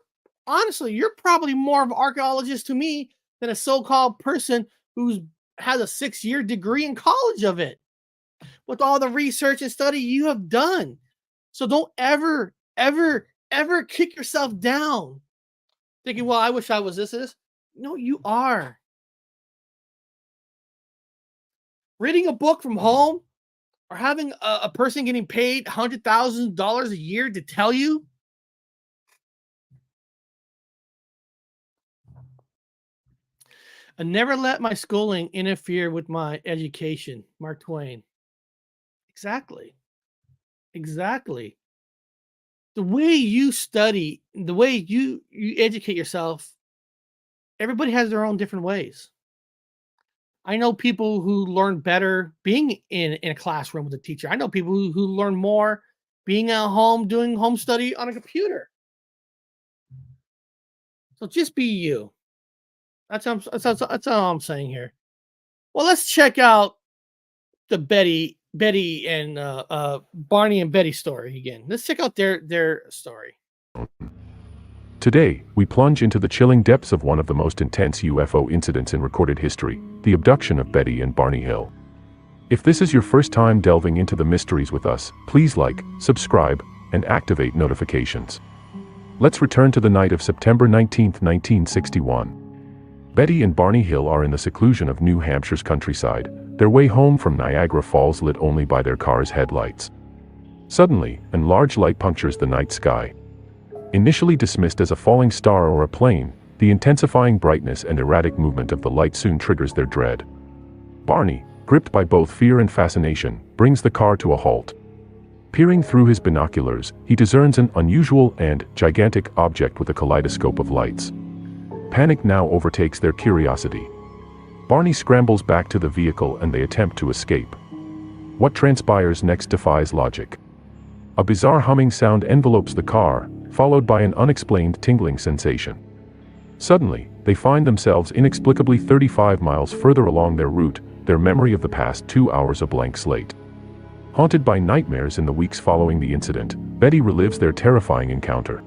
Speaker 1: probably more of an archaeologist to me than a so-called person who has a 6-year degree in college of it, with all the research and study you have done. So don't ever kick yourself down thinking, well, I wish I was this. No, you are. Reading a book from home, or having a person getting paid $100,000 a year to tell you, I never let my schooling interfere with my education. Mark Twain. Exactly. The way you study, the way you educate yourself, everybody has their own different ways. I know people who learn better being in a classroom with a teacher. I know people who learn more being at home doing home study on a computer. So just be you. That's all I'm saying here. Well, let's check out the Betty and Barney and Betty story again. Let's check out their story.
Speaker 4: Today, we plunge into the chilling depths of one of the most intense UFO incidents in recorded history, the abduction of Betty and Barney Hill. If this is your first time delving into the mysteries with us, please like, subscribe, and activate notifications. Let's return to the night of September 19, 1961. Betty and Barney Hill are in the seclusion of New Hampshire's countryside, their way home from Niagara Falls lit only by their car's headlights. Suddenly, a large light punctures the night sky. Initially dismissed as a falling star or a plane, the intensifying brightness and erratic movement of the light soon triggers their dread. Barney, gripped by both fear and fascination, brings the car to a halt. Peering through his binoculars, he discerns an unusual and gigantic object with a kaleidoscope of lights. Panic now overtakes their curiosity. Barney scrambles back to the vehicle and they attempt to escape. What transpires next defies logic. A bizarre humming sound envelopes the car, followed by an unexplained tingling sensation. Suddenly, they find themselves inexplicably 35 miles further along their route, their memory of the past 2 hours a blank slate. Haunted by nightmares in the weeks following the incident, Betty relives their terrifying encounter.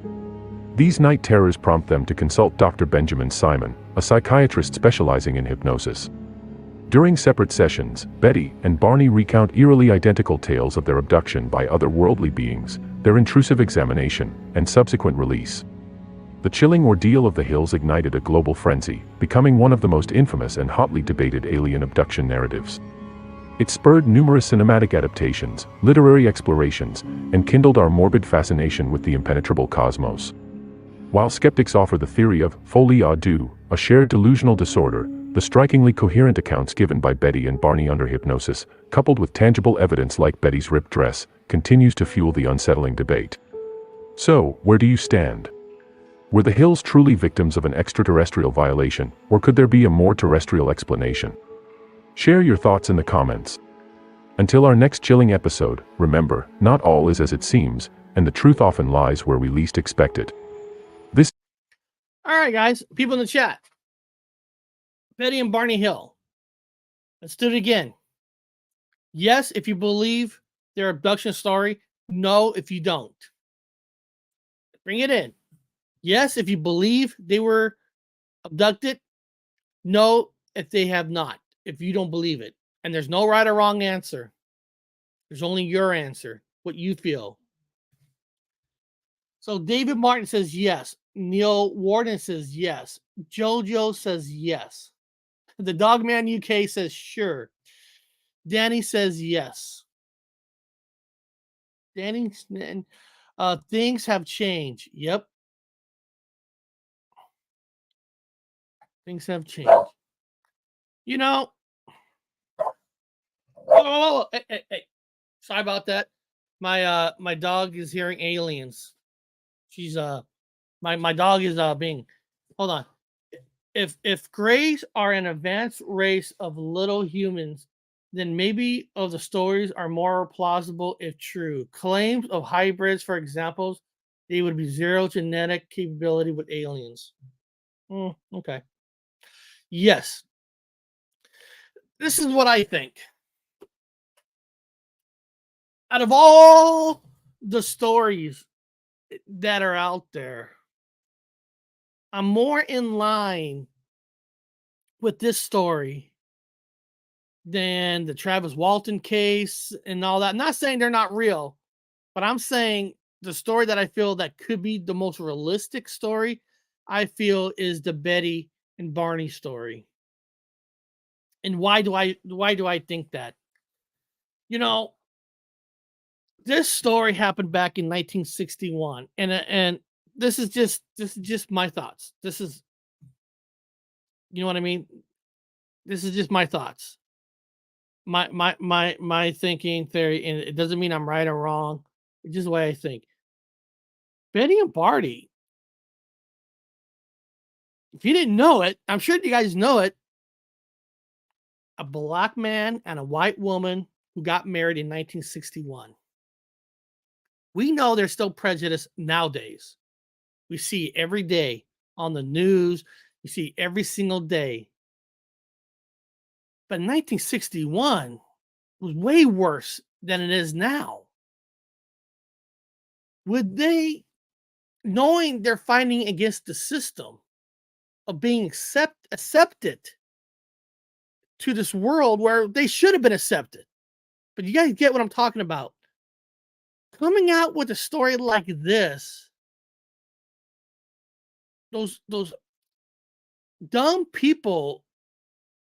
Speaker 4: These night terrors prompt them to consult Dr. Benjamin Simon, a psychiatrist specializing in hypnosis. During separate sessions, Betty and Barney recount eerily identical tales of their abduction by otherworldly beings, their intrusive examination, and subsequent release. The chilling ordeal of the hills ignited a global frenzy, becoming one of the most infamous and hotly debated alien abduction narratives. It spurred numerous cinematic adaptations, literary explorations, and kindled our morbid fascination with the impenetrable cosmos. While skeptics offer the theory of folie à deux, a shared delusional disorder, the strikingly coherent accounts given by Betty and Barney under hypnosis, coupled with tangible evidence like Betty's ripped dress, continues to fuel the unsettling debate. So, where do you stand? Were the hills truly victims of an extraterrestrial violation, or could there be a more terrestrial explanation? Share your thoughts in the comments. Until our next chilling episode, remember, not all is as it seems, and the truth often lies where we least expect it.
Speaker 1: All right, guys, people in the chat. Betty and Barney Hill. Let's do it again. Yes, if you believe their abduction story. No, if you don't. Bring it in. Yes, if you believe they were abducted. No, if they have not. If you don't believe it. And there's no right or wrong answer. There's only your answer. What you feel. So David Martin says yes. Neil Warden says yes. Jojo says yes. The Dogman UK says sure. Danny says yes. Danny, things have changed. Yep. Things have changed. You know. Oh, hey. Sorry about that. My dog is hearing aliens. She's my dog is being, hold on. If Greys are an advanced race of little humans, then maybe of the stories are more plausible if true. Claims of hybrids, for example, they would be zero genetic capability with aliens. Okay. Yes. This is what I think. Out of all the stories that are out there, I'm more in line with this story than the Travis Walton case and all that. I'm not saying they're not real, but I'm saying the story that I feel that could be the most realistic story, I feel, is the Betty and Barney story. And why do I think that? You know, this story happened back in 1961, and this is just my thoughts. This is, you know what I mean? This is just my thoughts. My thinking theory, and it doesn't mean I'm right or wrong. It's just the way I think. Betty and Barney, if you didn't know it, I'm sure you guys know it. A black man and a white woman who got married in 1961. We know there's still prejudice nowadays. We see it every day on the news. We see it every single day. But 1961 was way worse than it is now. Would they, knowing they're fighting against the system of being accepted to this world where they should have been accepted? But you guys get what I'm talking about. Coming out with a story like this, those dumb people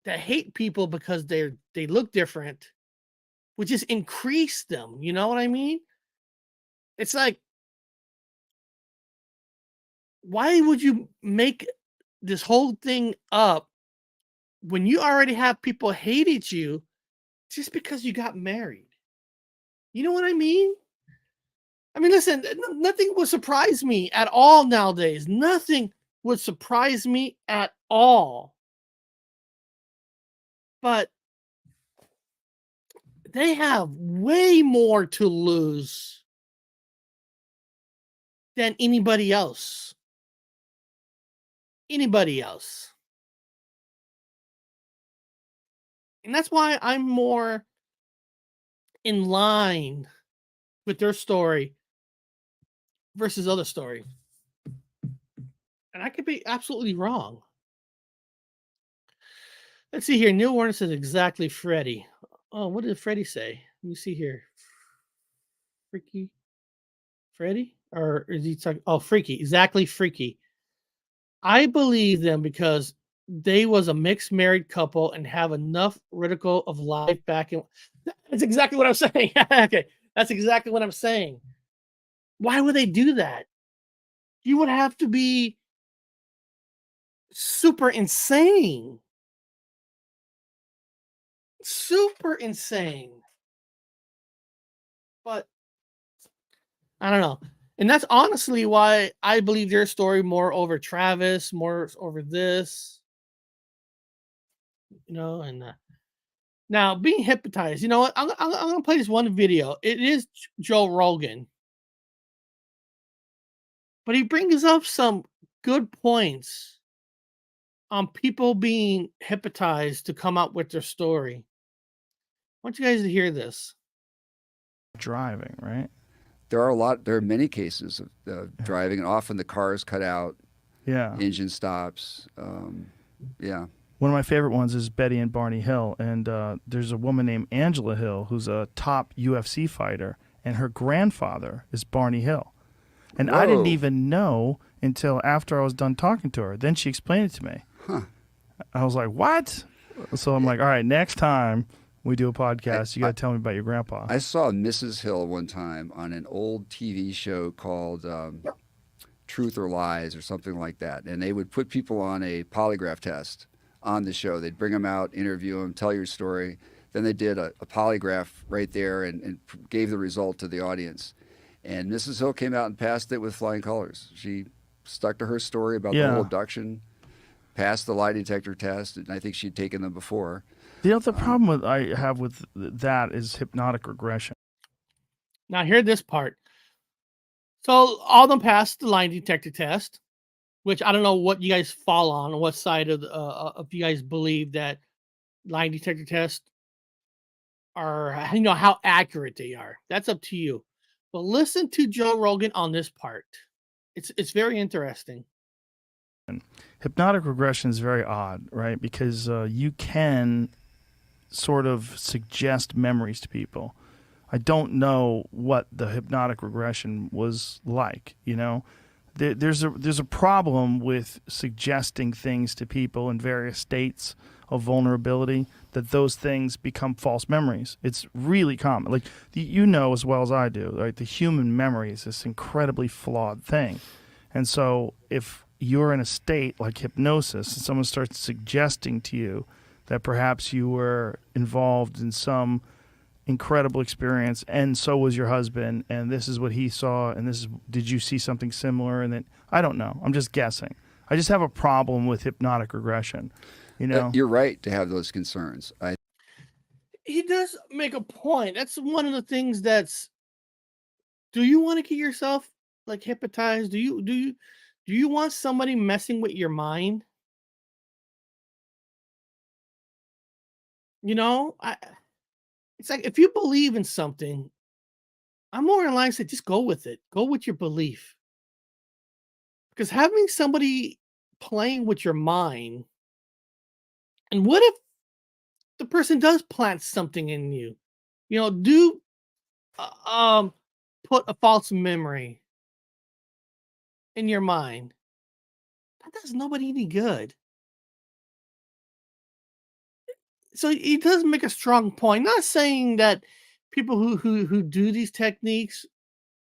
Speaker 1: that hate people because they look different would just increase them. You know what I mean? It's like, why would you make this whole thing up when you already have people hated you just because you got married? You know what I mean? I mean, listen, nothing would surprise me at all nowadays. Nothing would surprise me at all but they have way more to lose than anybody else. Anybody else. And that's why I'm more in line with their story versus other story. And I could be absolutely wrong. Let's see here. Neil Warner says exactly Freddy. Oh, what did Freddy say? Let me see here. Freaky Freddy? Or is he talking? Oh, freaky. Exactly freaky. I believe them because they was a mixed married couple and have enough ridicule of life back in. That's exactly what I'm saying. Okay. That's exactly what I'm saying. Why would they do that? You would have to be super insane. Super insane. But I don't know. And that's honestly why I believe their story more over Travis, more over this, and now being hypnotized. You know what? I'm going to play this one video. It is Joe Rogan, but he brings up some good points on people being hypnotized to come up with their story. I want you guys to hear this.
Speaker 5: Driving, right?
Speaker 6: There are many cases of driving, and often the car is cut out.
Speaker 5: Yeah.
Speaker 6: Engine stops. Yeah.
Speaker 5: One of my favorite ones is Betty and Barney Hill, and there's a woman named Angela Hill who's a top UFC fighter, and her grandfather is Barney Hill. And I didn't even know until after I was done talking to her. Then she explained it to me.
Speaker 6: Huh.
Speaker 5: I was like, what? So I'm like, all right, next time we do a podcast, you got to tell me about your grandpa.
Speaker 6: I saw Mrs. Hill one time on an old TV show called Truth or Lies or something like that. And they would put people on a polygraph test on the show. They'd bring them out, interview them, tell your story. Then they did a polygraph right there and gave the result to the audience. And Mrs. Hill came out and passed it with flying colors. She stuck to her story about the whole abduction, passed the lie detector test, and I think she'd taken them before.
Speaker 5: The problem I have with that is hypnotic regression.
Speaker 1: Now, hear this part. So, all of them passed the lie detector test, which I don't know what you guys fall on what side of you guys believe that lie detector tests are, how accurate they are. That's up to you. But listen to Joe Rogan on this part. It's very interesting.
Speaker 5: Hypnotic regression is very odd, right? Because you can sort of suggest memories to people. I don't know what the hypnotic regression was like, There's a problem with suggesting things to people in various states of vulnerability, that those things become false memories. It's really common. Like, as well as I do, right? The human memory is this incredibly flawed thing. And so if you're in a state like hypnosis and someone starts suggesting to you that perhaps you were involved in some incredible experience and so was your husband, and this is what he saw, and did you see something similar? And then, I don't know. I'm just guessing. I just have a problem with hypnotic regression.
Speaker 6: You're right to have those concerns.
Speaker 1: He does make a point. That's one of the things do you want to get yourself like hypnotized? Do you want somebody messing with your mind? It's like, if you believe in something, I'm more in line to say, just go with it. Go with your belief. Because having somebody playing with your mind, and what if the person does plant something in you? Put a false memory in your mind. That does nobody any good. So he does make a strong point. Not saying that people who do these techniques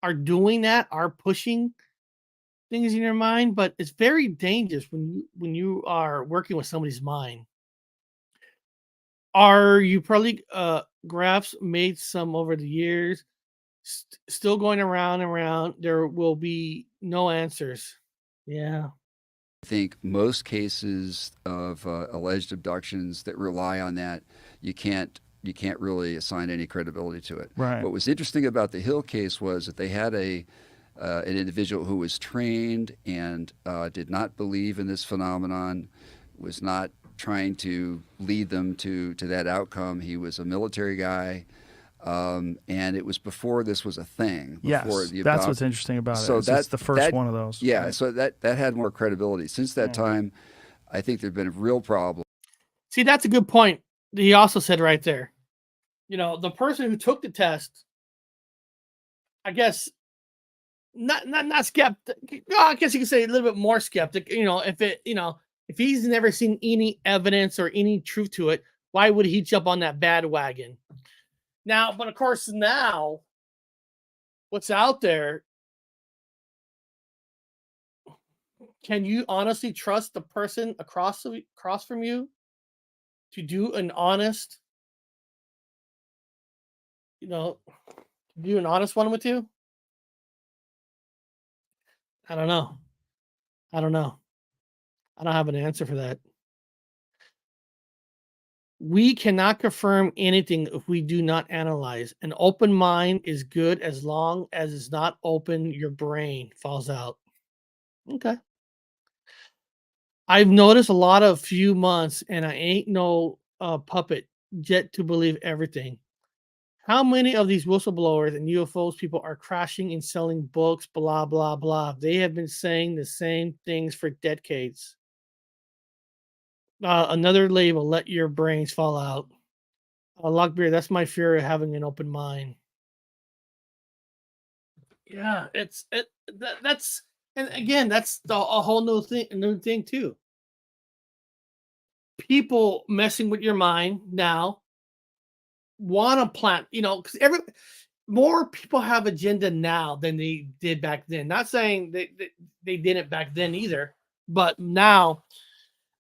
Speaker 1: are doing that, are pushing things in your mind, but it's very dangerous when you are working with somebody's mind. Are you probably graphs made some over the years, still going around and around? There will be no answers. Yeah.
Speaker 6: I think most cases of alleged abductions that rely on that, you can't really assign any credibility to it.
Speaker 5: Right.
Speaker 6: What was interesting about the Hill case was that they had an individual who was trained and did not believe in this phenomenon, was not trying to lead them to that outcome. He was a military guy. And it was before this was a thing. Before
Speaker 5: Yes, that's what's interesting about it.
Speaker 6: So
Speaker 5: It's the first one of those.
Speaker 6: Yeah,
Speaker 5: right?
Speaker 6: so that had more credibility. Since that time, I think there've been a real problem.
Speaker 1: See, that's a good point. He also said right there, the person who took the test, I guess, not skeptic. I guess you could say a little bit more skeptic. If he's never seen any evidence or any truth to it, why would he jump on that bandwagon? Now, but of course, now what's out there? Can you honestly trust the person across from you to do an honest, do an honest one with you? I don't know. I don't have an answer for that. We cannot confirm anything if we do not analyze. An open mind is good as long as it's not open, your brain falls out. Okay. I've noticed a lot of few months, and I ain't no puppet yet to believe everything. How many of these whistleblowers and UFOs people are crashing and selling books, blah, blah, blah. They have been saying the same things for decades. Another label, let your brains fall out. Lockbeard, that's my fear of having an open mind. Yeah, that's and again, that's a whole new thing too. People messing with your mind now want to plant, because more people have agenda now than they did back then. Not saying they didn't back then either, but now,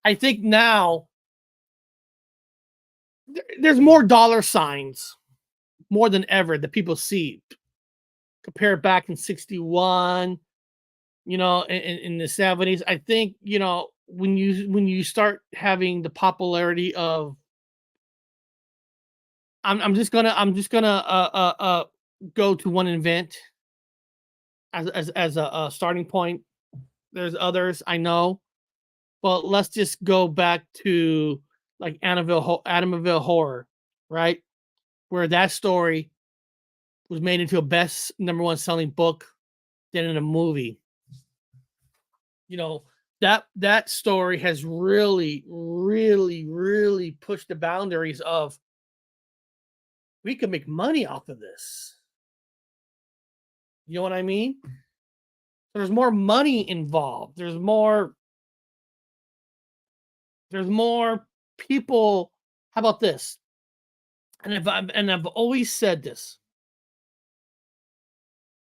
Speaker 1: I think now there's more dollar signs more than ever that people see. Compared back in 61, in the 70s, I think, when you start having the popularity of, I'm just gonna go to one event as a starting point. There's others I know, but let's just go back to like Amityville Horror, right? Where that story was made into a best #1 selling book, then in a movie. That story has really, really, really pushed the boundaries of, we could make money off of this. You know what I mean? There's more money involved. There's more people. How about this? And I've always said this,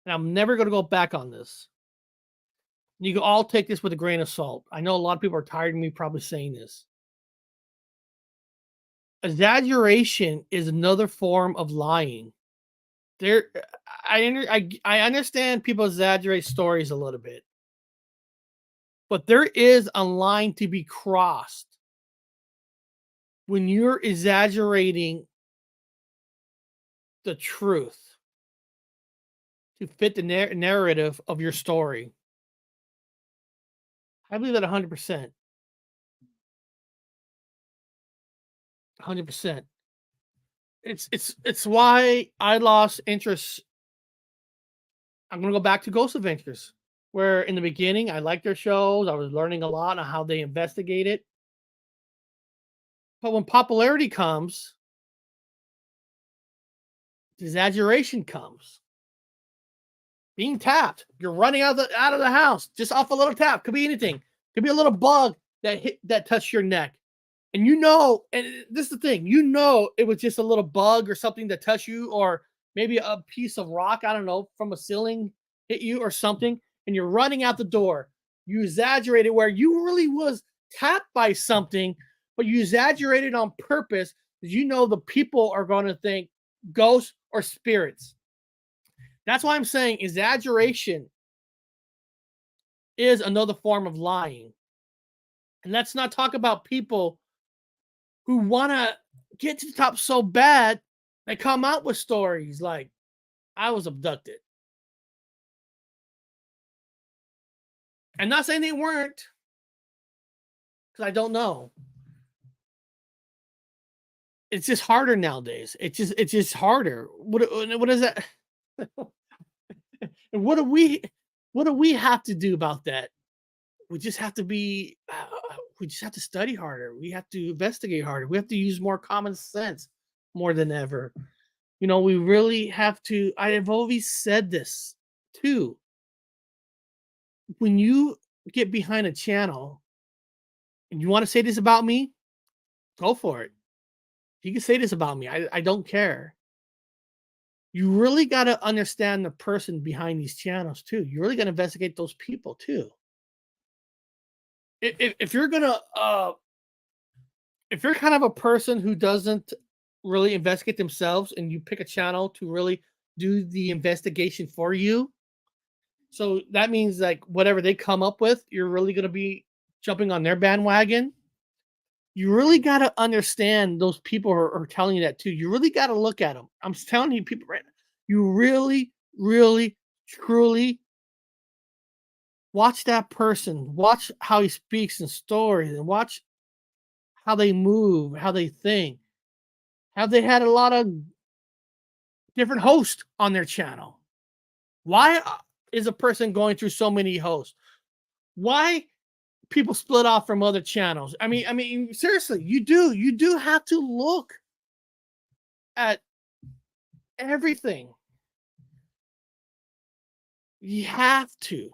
Speaker 1: and I'm never going to go back on this. You can all take this with a grain of salt. I know a lot of people are tired of me probably saying this. Exaggeration is another form of lying. I understand people exaggerate stories a little bit, but there is a line to be crossed when you're exaggerating the truth to fit the narrative of your story. I believe that 100%. 100%. It's why I lost interest. I'm gonna go back to Ghost Adventures, where in the beginning I liked their shows. I was learning a lot on how they investigate it. But when popularity comes, exaggeration comes. Being tapped, you're running out of the house just off a little tap. Could be anything. Could be a little bug that touched your neck. And and this is the thing, it was just a little bug or something that touched you, or maybe a piece of rock, I don't know, from a ceiling hit you or something, and you're running out the door. You exaggerated where you really was tapped by something, but you exaggerated on purpose because the people are going to think ghosts or spirits. That's why I'm saying exaggeration is another form of lying. And let's not talk about people who want to get to the top so bad they come out with stories like, I was abducted. I'm not saying they weren't, because I don't know. It's just harder nowadays. It's just harder. What is that? And what do we have to do about that? We just have to be. We just have to study harder. We have to investigate harder. We have to use more common sense more than ever. We really have to. I have always said this too. When you get behind a channel and you want to say this about me, go for it. You can say this about me. I don't care. You really got to understand the person behind these channels too. You really got to investigate those people too. If you're gonna, if you're kind of a person who doesn't really investigate themselves, and you pick a channel to really do the investigation for you, so that means like whatever they come up with, you're really gonna be jumping on their bandwagon. You really got to understand those people who are telling you that too. You really got to look at them. I'm telling you, people, right now, you really, really, truly watch that person. Watch how he speaks in stories, and watch how they move, how they think. Have they had a lot of different hosts on their channel? Why is a person going through so many hosts? Why people split off from other channels? I mean, seriously, you do have to look at everything. You have to,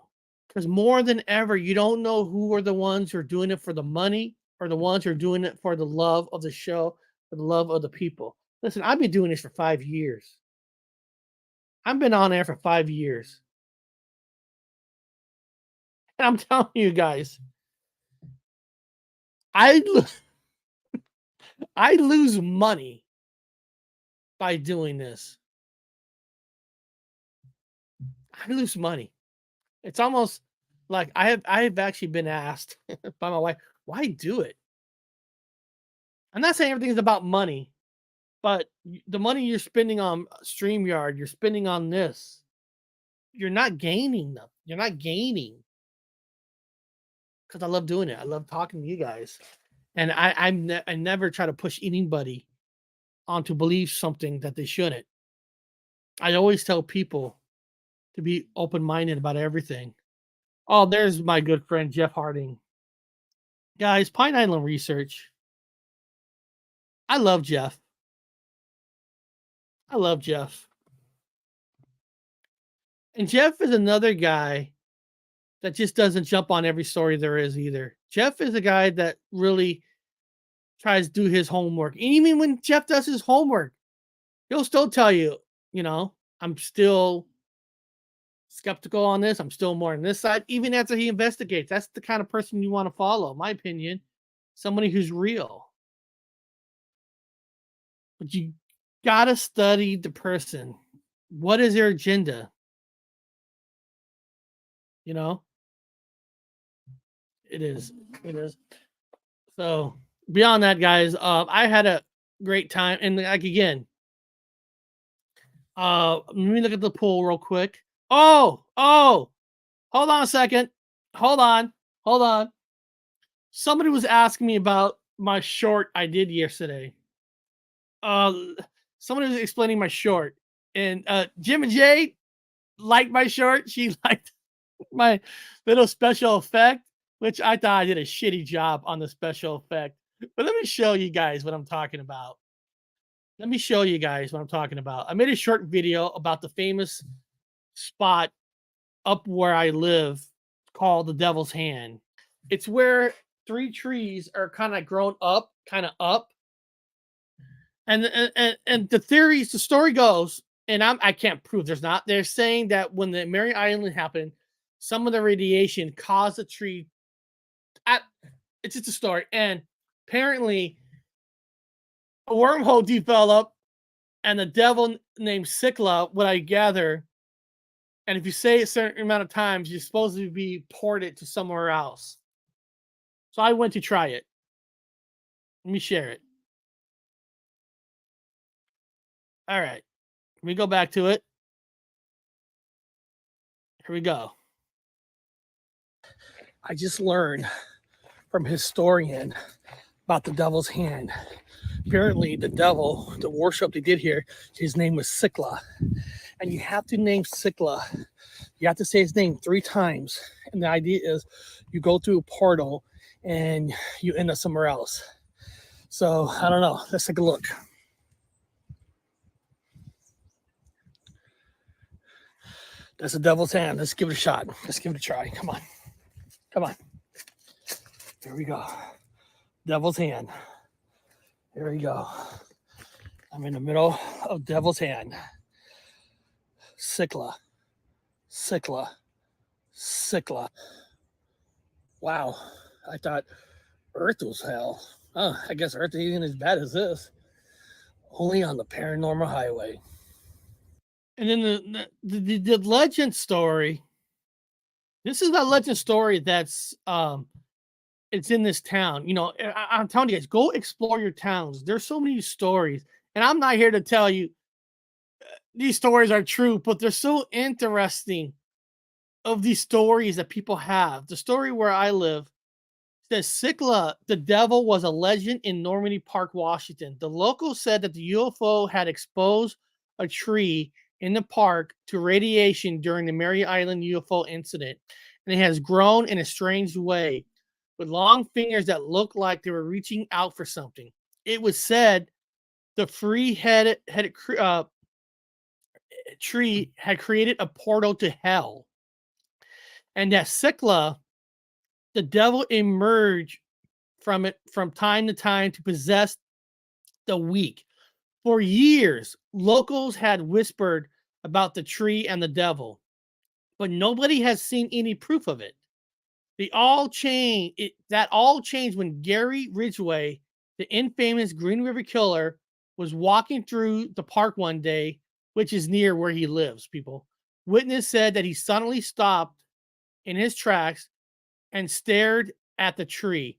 Speaker 1: because more than ever, you don't know who are the ones who are doing it for the money, or the ones who are doing it for the love of the show, for the love of the people. Listen, I've been doing this for 5 years. I've been on air for 5 years. And I'm telling you guys, I lose money by doing this. I lose money. It's almost like I've actually been asked by my wife, why do it? I'm not saying everything is about money, but the money you're spending on StreamYard, you're spending on this, you're not gaining them. You're not gaining. Because I love doing it. I love talking to you guys. And I never try to push anybody on to believe something that they shouldn't. I always tell people to be open-minded about everything. Oh, there's my good friend Jeff Harding. Guys, Pine Island Research. I love Jeff. I love Jeff. And Jeff is another guy that just doesn't jump on every story there is either. Jeff is a guy that really tries to do his homework. And even when Jeff does his homework, he'll still tell you, I'm still skeptical on this. I'm still more on this side, even after he investigates. That's the kind of person you want to follow, in my opinion. Somebody who's real. But you got to study the person. What is their agenda? It is. So beyond that, guys, I had a great time. And like, again, let me look at the poll real quick. Oh, hold on a second. Hold on. Somebody was asking me about my short I did yesterday. Somebody was explaining my short, and Jim and Jay liked my short. She liked my little special effect, which I thought I did a shitty job on the special effect. But let me show you guys what I'm talking about. I made a short video about the famous spot up where I live called the Devil's Hand. It's where 3 trees are kind of grown up, And the story goes, and I can't prove they're saying that when the Mary Island happened, some of the radiation caused the tree. It's just a story. And apparently a wormhole developed, and the devil named Sikla, what I gather, and if you say a certain amount of times, you're supposed to be ported to somewhere else. So I went to try it. Let me share it. All right. Let me go back to it. Here we go. I just learned from a historian about the devil's hand. Apparently, the devil, the worship they did here, his name was Sikla. And you have to name Sikla. You have to say his name 3 times. And the idea is you go through a portal and you end up somewhere else. So, I don't know. Let's take a look. That's the devil's hand. Let's give it a shot. Let's give it a try. Come on. Come on. Here we go. Devil's hand. Here we go. I'm in the middle of devil's hand. Sikla. Sikla. Sikla. Wow. I thought Earth was hell. Oh, I guess Earth ain't as bad as this. Only on the paranormal highway. And then the legend story. This is a legend story that's it's in this town. You know, I'm telling you guys, go explore your towns. There's so many stories, and I'm not here to tell you these stories are true, but they're so interesting. Of these stories that people have, the story where I live says Sikla, the devil, was a legend in Normandy Park, Washington. The locals said that the UFO had exposed a tree in the park to radiation during the Mary Island UFO incident, and it has grown in a strange way with long fingers that look like they were reaching out for something. It was said the free-headed tree had created a portal to hell, and that Sikla, the devil, emerged from it from time to time to possess the weak. For years, locals had whispered about the tree and the devil, but nobody has seen any proof of it. That all changed when Gary Ridgway, the infamous Green River Killer, was walking through the park one day, which is near where he lives, people. Witness said that he suddenly stopped in his tracks and stared at the tree.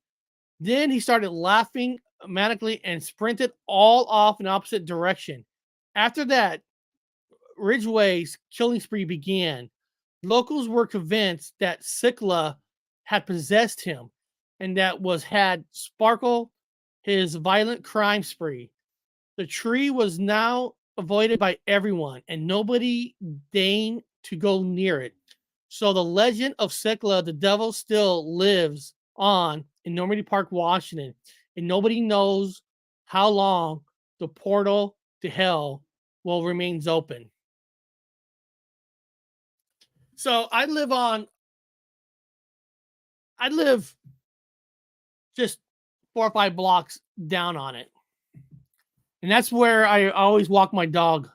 Speaker 1: Then he started laughing manically and sprinted all off in opposite direction. After that, Ridgway's killing spree began. Locals were convinced that Sikla had possessed him and that had sparkled his violent crime spree. The tree was now avoided by everyone, and nobody deigned to go near it. So the legend of Sikla, the devil, still lives on in Normandy Park, Washington, and nobody knows how long the portal to hell will remains open. So I live just 4 or 5 blocks down on it. And that's where I always walk my dog.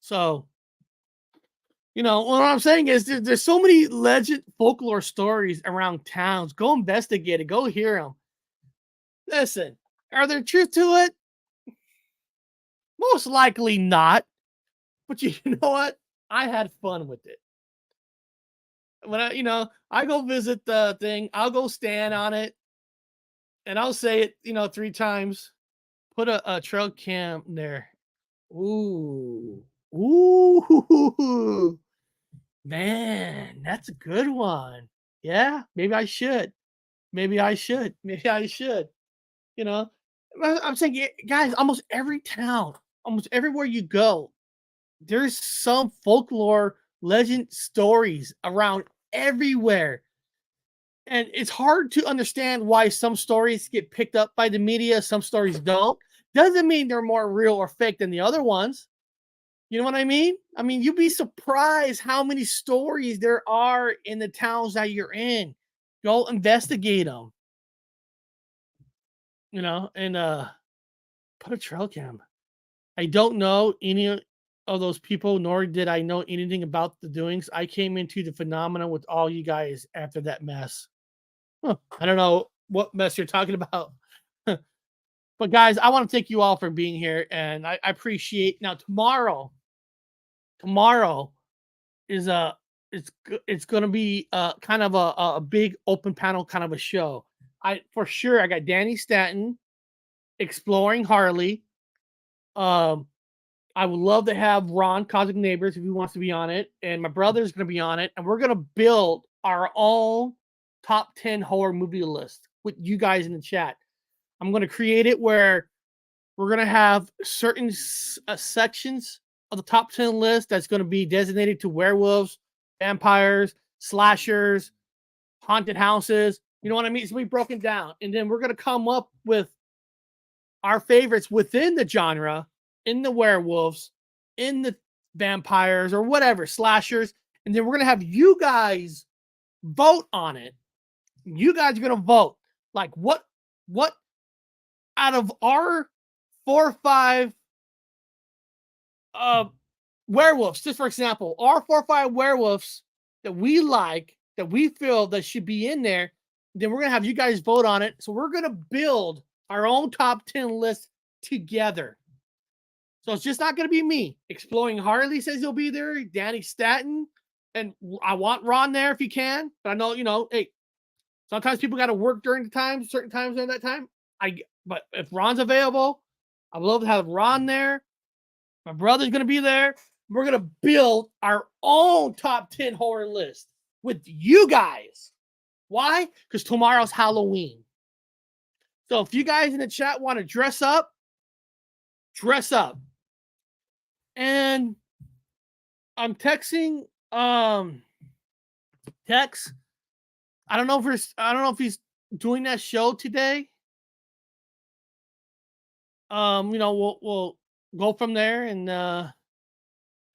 Speaker 1: So, you know, what I'm saying is there's so many legend folklore stories around towns. Go investigate it. Go hear them. Listen, are there truth to it? Most likely not. But you know what? I had fun with it. When I go visit the thing, I'll go stand on it and I'll say it, 3 times. Put a trail cam there. Ooh. Ooh. Man, that's a good one. Yeah, maybe I should. Maybe I should. You know, I'm saying, guys, almost every town, almost everywhere you go, there's some folklore legend stories around everywhere. And it's hard to understand why some stories get picked up by the media, some stories don't. Doesn't mean they're more real or fake than the other ones. You know what I mean? I mean, you'd be surprised how many stories there are in the towns that you're in. Go investigate them. And put a trail cam. I don't know any of those people, nor did I know anything about the doings. I came into the phenomenon with all you guys after that mess. I don't know what mess you're talking about. But guys, I want to thank you all for being here, and I appreciate. Now tomorrow is it's gonna be kind of a big open panel kind of a show. I got Danny Stanton exploring Harley. I would love to have Ron Cosmic Neighbors if he wants to be on it, and my brother's going to be on it, and we're going to build our own top 10 horror movie list with you guys in the chat. I'm going to create it where we're going to have certain sections of the top 10 list that's going to be designated to werewolves, vampires, slashers, haunted houses. You know what I mean? It's going to be broken down, and then we're going to come up with our favorites within the genre, in the werewolves, in the vampires, or whatever, slashers. And then we're going to have you guys vote on it. You guys are going to vote. Like, what out of our 4 or 5 werewolves, just for example, our 4 or 5 werewolves that we like, that we feel that should be in there, then we're going to have you guys vote on it. So we're going to build our own top 10 list together. So it's just not going to be me. Exploring Harley says he'll be there. Danny Stanton. And I want Ron there if he can. But I know, hey, sometimes people got to work during the time, certain times during that time. But if Ron's available, I would love to have Ron there. My brother's going to be there. We're going to build our own top 10 horror list with you guys. Why? Because tomorrow's Halloween. So if you guys in the chat want to dress up, dress up. And I'm texting Tex. I don't know if he's doing that show today. We'll go from there, and now,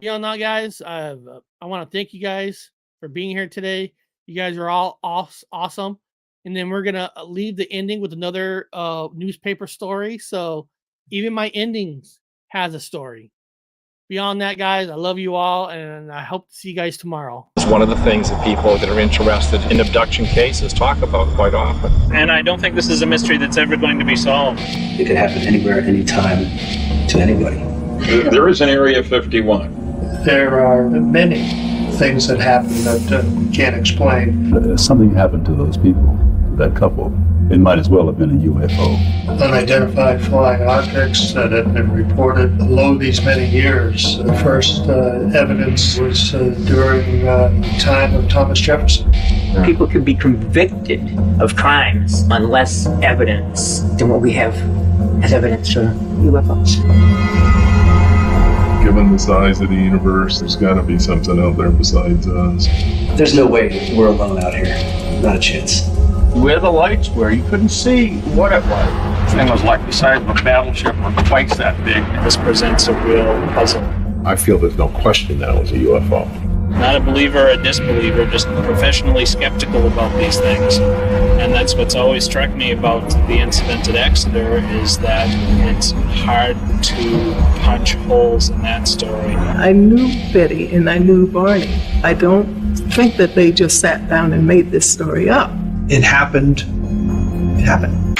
Speaker 1: guys, I want to thank you guys for being here today. You guys are all awesome. And then we're gonna leave the ending with another newspaper story. So even my endings has a story. Beyond that, guys, I love you all, and I hope to see you guys tomorrow.
Speaker 7: It's one of the things that people that are interested in abduction cases talk about quite often.
Speaker 8: And I don't think this is a mystery that's ever going to be solved.
Speaker 9: It could happen anywhere, anytime, to anybody.
Speaker 7: There is an Area 51.
Speaker 10: There are many things that happen that we can't explain.
Speaker 11: Something happened to those people, that couple. It might as well have been a UFO.
Speaker 10: Unidentified flying objects that have been reported below these many years. The first evidence was during the time of Thomas Jefferson.
Speaker 12: People can be convicted of crimes on less evidence than what we have as evidence for UFOs.
Speaker 11: Given the size of the universe, there's got to be something out there besides us.
Speaker 9: There's no way we're alone out here. Not a chance.
Speaker 8: Where the lights were, you couldn't see what it was. The thing was like the size of a battleship or twice that big. This presents a real puzzle.
Speaker 11: I feel there's no question that it was a UFO.
Speaker 8: Not a believer or a disbeliever, just professionally skeptical about these things. And that's what's always struck me about the incident at Exeter, is that it's hard to punch holes in that story.
Speaker 13: I knew Betty and I knew Barney. I don't think that they just sat down and made this story up.
Speaker 9: It happened. It happened.